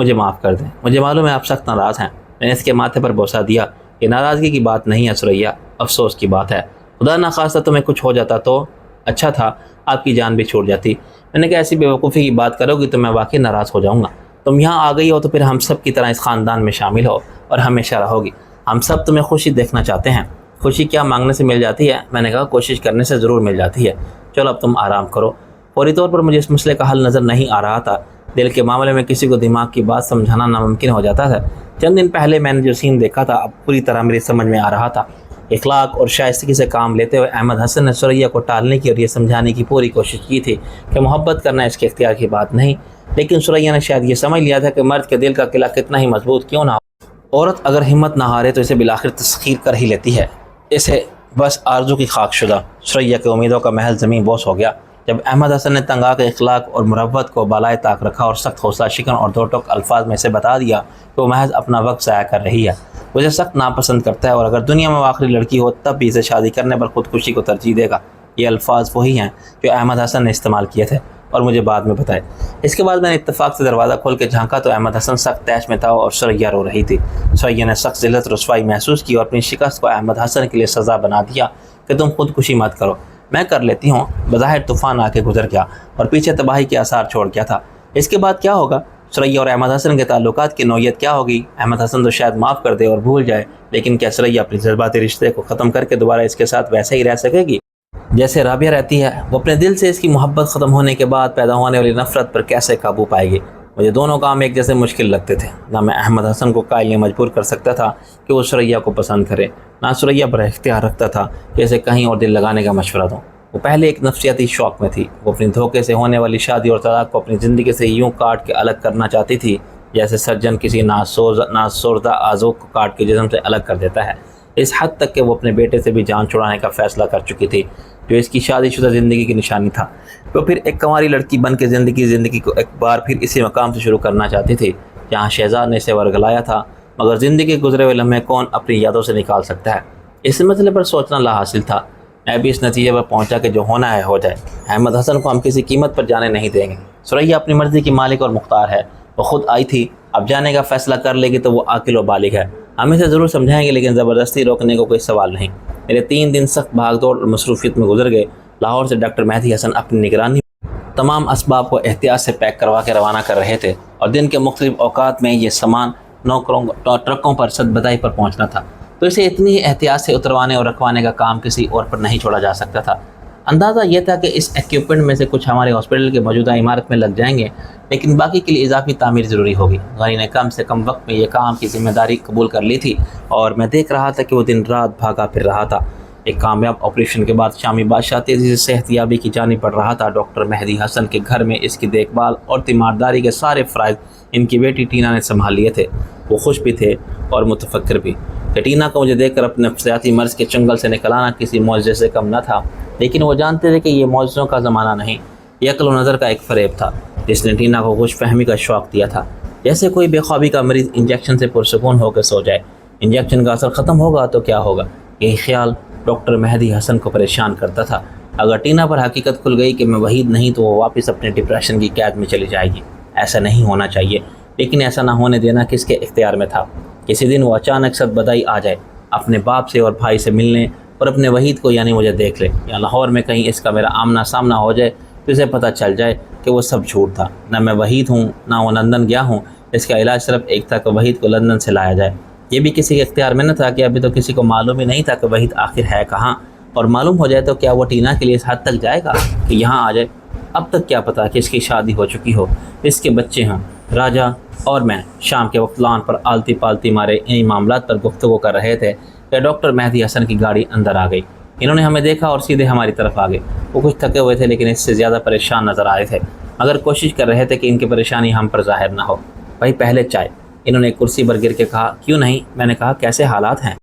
مجھے معاف کر دیں، مجھے معلوم ہے آپ سخت ناراض ہیں۔ میں نے اس کے ماتھے پر بوسہ دیا۔ یہ ناراضگی کی بات نہیں ہے سریا، افسوس کی بات ہے۔ خدا نخواستہ تمہیں کچھ ہو جاتا تو اچھا تھا، آپ کی جان بھی چھوٹ جاتی۔ میں نے کہا ایسی بے وقوفی کی بات کرو گی تو میں واقعی ناراض ہو جاؤں گا۔ تم یہاں آ گئی ہو تو پھر ہم سب کی طرح اس خاندان میں شامل ہو اور ہمیشہ رہو گی۔ ہم سب تمہیں خوشی دیکھنا چاہتے ہیں۔ خوشی کیا مانگنے سے مل جاتی ہے؟ میں نے کہا کوشش کرنے سے ضرور مل جاتی ہے۔ چلو اب تم آرام کرو۔ فوری طور پر مجھے اس مسئلے کا حل نظر نہیں آ رہا تھا۔ دل کے معاملے میں کسی کو دماغ کی بات سمجھانا ناممکن ہو جاتا تھا۔ چند دن پہلے میں نے جو سین دیکھا تھا اب پوری طرح میری سمجھ میں آ رہا تھا۔ اخلاق اور شائستگی سے کام لیتے ہوئے احمد حسن نے سریا کو ٹالنے کی اور یہ سمجھانے کی پوری کوشش کی تھی کہ محبت کرنا اس کے اختیار کی بات نہیں، لیکن سریا نے شاید یہ سمجھ لیا تھا کہ مرد کے دل کا قلعہ کتنا ہی مضبوط کیوں نہ ہو، عورت اگر ہمت نہ ہارے تو اسے بالآخر تسخیر کر ہی لیتی ہے۔ اسے بس آرزو کی خاک شدہ سریا کے امیدوں کا محل زمین بوس ہو گیا جب احمد حسن نے تنگا کے اخلاق اور مروت کو بالائے طاق رکھا اور سخت حوصلہ شکن اور دو ٹوک الفاظ میں سے بتا دیا کہ وہ محض اپنا وقت ضائع کر رہی ہے، اسے سخت ناپسند کرتا ہے اور اگر دنیا میں وہ آخری لڑکی ہو تب بھی اسے شادی کرنے پر خودکشی کو ترجیح دے گا۔ یہ الفاظ وہی ہیں جو احمد حسن نے استعمال کیے تھے اور مجھے بعد میں بتائے۔ اس کے بعد میں نے اتفاق سے دروازہ کھول کے جھانکا تو احمد حسن سخت طیش میں تھا اور سریا رو رہی تھی۔ سریا نے سخت ذلت رسوائی محسوس کی اور اپنی شکست کو احمد حسن کے لیے سزا بنا دیا کہ تم خودکشی مت کرو، میں کر لیتی ہوں۔ بظاہر طوفان آ کے گزر گیا اور پیچھے تباہی کے آثار چھوڑ گیا تھا۔ اس کے بعد کیا ہوگا؟ سریا اور احمد حسن کے تعلقات کی نوعیت کیا ہوگی؟ احمد حسن تو شاید معاف کر دے اور بھول جائے، لیکن کیا سریا اپنے جذباتی رشتے کو ختم کر کے دوبارہ اس کے ساتھ ویسے ہی رہ سکے گی جیسے رابعہ رہتی ہے؟ وہ اپنے دل سے اس کی محبت ختم ہونے کے بعد پیدا ہونے والی نفرت پر کیسے قابو پائے گی؟ مجھے دونوں کام ایک جیسے مشکل لگتے تھے۔ نہ میں احمد حسن کو قائل مجبور کر سکتا تھا کہ وہ سریا کو پسند کرے، نہ سریا پر اختیار رکھتا تھا کہ اسے کہیں اور دل لگانے کا مشورہ دوں۔ وہ پہلے ایک نفسیاتی شوق میں تھی۔ وہ اپنی دھوکے سے ہونے والی شادی اور طلاق کو اپنی زندگی سے یوں کاٹ کے الگ کرنا چاہتی تھی جیسے سرجن کسی ناسوردہ اعضاء کو کاٹ کے جسم سے الگ کر دیتا ہے۔ اس حد تک کہ وہ اپنے بیٹے سے بھی جان چھڑانے کا فیصلہ کر چکی تھی جو اس کی شادی شدہ زندگی کی نشانی تھا۔ وہ پھر ایک کنواری لڑکی بن کے زندگی کو ایک بار پھر اسی مقام سے شروع کرنا چاہتی تھی جہاں شہزاد نے اسے ورگلایا تھا، مگر زندگی کے گزرے ہوئے لمحے کون اپنی یادوں سے نکال سکتا ہے؟ اس مسئلے پر سوچنا لا حاصل تھا۔ میں بھی اس نتیجے پر پہنچا کہ جو ہونا ہے ہو جائے۔ احمد حسن کو ہم کسی قیمت پر جانے نہیں دیں گے۔ سریا اپنی مرضی کی مالک اور مختار ہے، وہ خود آئی تھی، اب جانے کا فیصلہ کر لے گی تو وہ عاقل و بالغ ہے۔ ہم اسے ضرور سمجھائیں گے لیکن زبردستی روکنے کو کوئی سوال نہیں۔ میرے 3 دن سخت بھاگ دوڑ اور مصروفیت میں گزر گئے۔ لاہور سے ڈاکٹر مہدی حسن اپنی نگرانی تمام اسباب کو احتیاط سے پیک کروا کے روانہ کر رہے تھے اور دن کے مختلف اوقات میں یہ سامان ٹرکوں پر صد بدائی پر پہنچنا تھا، تو اسے اتنی احتیاط سے اتروانے اور رکھوانے کا کام کسی اور پر نہیں چھوڑا جا سکتا تھا۔ اندازہ یہ تھا کہ اس ایکوپمنٹ میں سے کچھ ہمارے ہاسپٹل کے موجودہ عمارت میں لگ جائیں گے، لیکن باقی کے لیے اضافی تعمیر ضروری ہوگی۔ غنی نے کم سے کم وقت میں یہ کام کی ذمہ داری قبول کر لی تھی اور میں دیکھ رہا تھا کہ وہ دن رات بھاگا پھر رہا تھا۔ ایک کامیاب آپریشن کے بعد شامی بادشاہ تیزی سے صحت یابی کی جانب بڑھ رہا تھا۔ ڈاکٹر مہدی حسن کے گھر میں اس کی دیکھ بھال اور تیمارداری کے سارے فرائض ان کی بیٹی ٹینا نے سنبھال لیے تھے۔ وہ خوش بھی تھے اور متفکر بھی کہ ٹینا کو مجھے دیکھ کر اپنے نفسیاتی مرض کے چنگل سے نکلانا کسی معجزے سے کم نہ تھا، لیکن وہ جانتے تھے کہ یہ معجزوں کا زمانہ نہیں، یہ عقل و نظر کا ایک فریب تھا جس نے ٹینا کو خوش فہمی کا شوق دیا تھا، جیسے کوئی بے خوابی کا مریض انجیکشن سے پرسکون ہو کے سو جائے۔ انجیکشن کا اثر ختم ہوگا تو کیا ہوگا؟ یہی خیال ڈاکٹر مہدی حسن کو پریشان کرتا تھا۔ اگر ٹینا پر حقیقت کھل گئی کہ میں وحید نہیں تو وہ واپس اپنے ڈپریشن کی قید میں چلی جائے گی۔ ایسا نہیں ہونا چاہیے، لیکن ایسا نہ ہونے دینا کس کے اختیار میں تھا؟ کسی دن وہ اچانک صد بدائی آ جائے، اپنے باپ سے اور بھائی سے ملنے اور اپنے وحید کو یعنی مجھے دیکھ لے، یا لاہور میں کہیں اس کا میرا آمنا سامنا ہو جائے تو اسے پتہ چل جائے کہ وہ سب جھوٹ تھا، نہ میں وحید ہوں نہ وہ لندن گیا ہوں۔ اس کا علاج صرف ایک تھا کہ وحید کو لندن سے لایا جائے۔ یہ بھی کسی کے اختیار میں نہ تھا کہ ابھی تو کسی کو معلوم ہی نہیں تھا کہ وحید آخر ہے کہاں، اور معلوم ہو جائے تو کیا وہ ٹینا کے لیے اس حد تک جائے گا کہ یہاں آ جائے؟ اب تک کیا پتا کہ اس کی شادی ہو چکی ہو، اس کے بچے ہوں۔ راجہ اور میں شام کے وقت لان پر آلتی پالتی مارے انہی معاملات پر گفتگو کر رہے تھے کہ ڈاکٹر مہدی حسن کی گاڑی اندر آ گئی۔ انہوں نے ہمیں دیکھا اور سیدھے ہماری طرف آ گئے۔ وہ کچھ تھکے ہوئے تھے لیکن اس سے زیادہ پریشان نظر آ رہے تھے، مگر کوشش کر رہے تھے کہ ان کی پریشانی ہم پر ظاہر نہ ہو۔ بھائی پہلے چائے، انہوں نے ایک کرسی پر گر کے کہا۔ کیوں نہیں؟ میں نے کہا کیسے حالات ہیں؟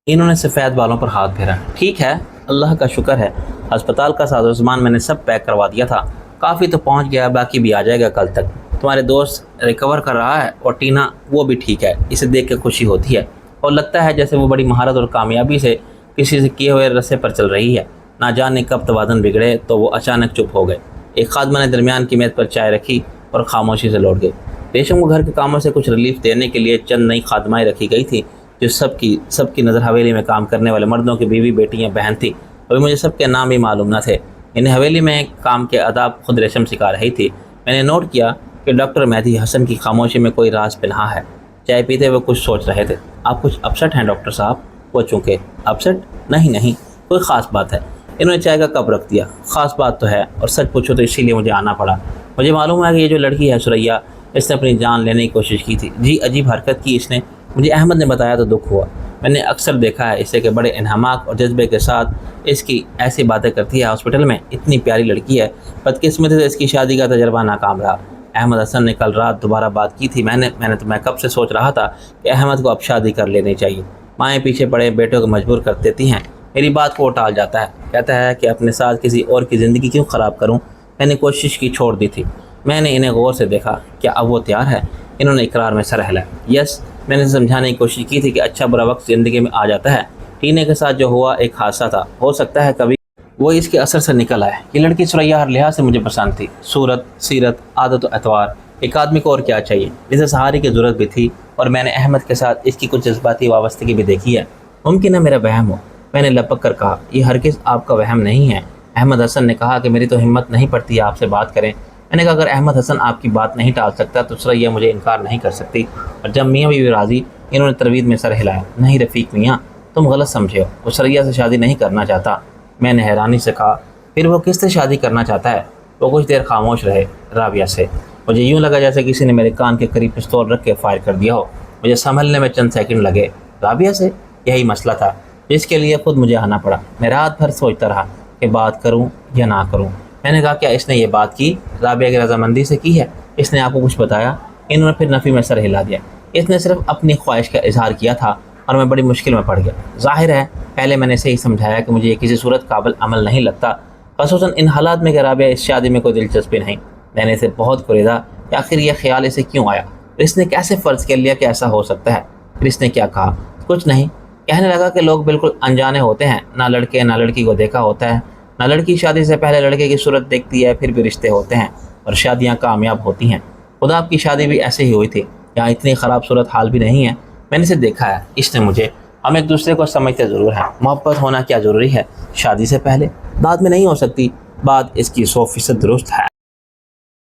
انہوں نے سفید بالوں پر ہاتھ پھیرا۔ ٹھیک ہے، اللہ کا شکر ہے، ہسپتال کا ساز و سامان میں نے سب پیک کروا دیا تھا، کافی تو پہنچ گیا، باقی بھی آ جائے گا کل تک۔ تمہارے دوست ریکور کر رہا ہے اور ٹینا وہ بھی ٹھیک ہے، اسے دیکھ کے خوشی ہوتی ہے اور لگتا ہے جیسے وہ بڑی مہارت اور کامیابی سے کسی سے کیے ہوئے رسے پر چل رہی ہے۔ نہ جانے کب توازن بگڑے تو وہ اچانک چپ ہو گئے۔ ایک خادمہ نے درمیان کی میز پر چائے رکھی اور خاموشی سے لوٹ گئی۔ ریشم کو گھر کے کاموں سے کچھ ریلیف دینے کے لیے چند نئی خادمائیں رکھی گئی تھی جو سب کی نظر حویلی میں کام کرنے والے مردوں کی بیوی بیٹیاں بہن تھی. ابھی مجھے سب کے نام ہی معلوم نہ تھے. انہیں حویلی میں کام کے آداب خود ریشم سکھا رہی تھی. میں نے نوٹ کیا کہ ڈاکٹر مہدی حسن کی خاموشی میں کوئی راز پنہا ہے. چائے پیتے ہوئے کچھ سوچ رہے تھے. آپ کچھ اپسٹ ہیں ڈاکٹر صاحب؟ وہ چونکہ اپسٹ نہیں کوئی خاص بات ہے. انہوں نے چائے کا کپ رکھ دیا. خاص بات تو ہے اور سچ پوچھو تو اسی لیے مجھے آنا پڑا. مجھے معلوم ہے کہ یہ جو لڑکی ہے سریا، اس نے اپنی جان لینے کی کوشش کی تھی. جی عجیب حرکت کی اس نے. مجھے احمد نے بتایا تو دکھ ہوا. میں نے اکثر دیکھا ہے اسے کہ بڑے انہماک اور جذبے کے ساتھ اس کی ایسی باتیں کرتی ہے ہاسپٹل میں. اتنی پیاری لڑکی ہے. بدقسمتی سے اس کی شادی کا تجربہ ناکام رہا. احمد حسن نے کل رات دوبارہ بات کی تھی. میں کب سے سوچ رہا تھا کہ احمد کو اب شادی کر لینی چاہیے. مائیں پیچھے پڑے بیٹوں کو مجبور کر دیتی ہیں. میری بات کو وہ ٹال جاتا ہے. کہتا ہے کہ اپنے ساتھ کسی اور کی زندگی کیوں خراب کروں. میں نے کوشش کی، چھوڑ دی تھی. میں نے انہیں غور سے دیکھا. کیا اب وہ تیار ہے؟ انہوں نے اقرار میں سر ہلایا. یس. میں نے سمجھانے کی کوشش کی تھی کہ اچھا برا وقت زندگی میں آ جاتا ہے. ٹینے کے ساتھ جو ہوا ایک حادثہ تھا. ہو سکتا ہے کبھی وہ اس کے اثر سے نکل آئے. یہ لڑکی سریا ہر لحاظ سے مجھے پسند تھی. صورت، سیرت، عادت و اطوار. ایک آدمی کو اور کیا چاہیے. اسے سہارے کی ضرورت بھی تھی اور میں نے احمد کے ساتھ اس کی کچھ جذباتی وابستگی بھی دیکھی ہے. ممکن ہے میرا وہم ہو. میں نے لپک کر کہا. یہ ہرگز آپ کا وہم نہیں ہے. احمد حسن نے کہا کہ میری تو ہمت نہیں پڑتی آپ سے بات کریں. میں نے کہا اگر احمد حسن آپ کی بات نہیں ٹال سکتا تو سریا مجھے انکار نہیں کر سکتی. اور جب میاں بیوی راضی. انہوں نے تروید میں سر ہلایا. نہیں رفیق میاں، تم غلط سمجھے ہو. وہ سریا سے شادی نہیں کرنا چاہتا. میں نے حیرانی سے کہا. پھر وہ کس سے شادی کرنا چاہتا ہے؟ وہ کچھ دیر خاموش رہے. رابعہ سے. مجھے یوں لگا جیسے کسی نے میرے کان کے قریب پستول رکھ کے فائر کر دیا ہو. مجھے سنبھلنے میں چند سیکنڈ لگے. رابعہ سے؟ یہی مسئلہ تھا جس کے لیے خود مجھے آنا پڑا. میں رات بھر سوچتا رہا کہ بات کروں یا نہ کروں. میں نے کہا کیا اس نے یہ بات کی؟ رابعہ کی رضامندی سے کی ہے. اس نے آپ کو کچھ بتایا؟ انہوں نے پھر نفی میں سر ہلا دیا. اس نے صرف اپنی خواہش کا اظہار کیا تھا اور میں بڑی مشکل میں پڑ گیا. ظاہر ہے پہلے میں نے اسے ہی سمجھایا کہ مجھے یہ کسی صورت قابل عمل نہیں لگتا، خصوصاً ان حالات میں کہ رابعہ اس شادی میں کوئی دلچسپی نہیں. میں نے اسے بہت قریدا کہ آخر یہ خیال اسے کیوں آیا. اس نے کیسے فرض کر لیا کہ ایسا ہو سکتا ہے. پھر اس نے کیا کہا؟ کچھ نہیں. کہنے لگا کہ لوگ بالکل انجانے ہوتے ہیں. نہ لڑکے نہ لڑکی کو دیکھا ہوتا ہے. نہ لڑکی شادی سے پہلے لڑکے کی صورت دیکھتی ہے. پھر بھی رشتے ہوتے ہیں اور شادیاں کامیاب ہوتی ہیں. خدا آپ کی شادی بھی ایسے ہی ہوئی تھی. یہاں اتنی خراب صورت حال بھی نہیں ہے. میں نے اسے دیکھا ہے. اس نے مجھے. ہم ایک دوسرے کو سمجھتے ضرور ہیں. محبت ہونا کیا ضروری ہے شادی سے پہلے؟ بعد میں نہیں ہو سکتی. بات اس کی 100% درست ہے.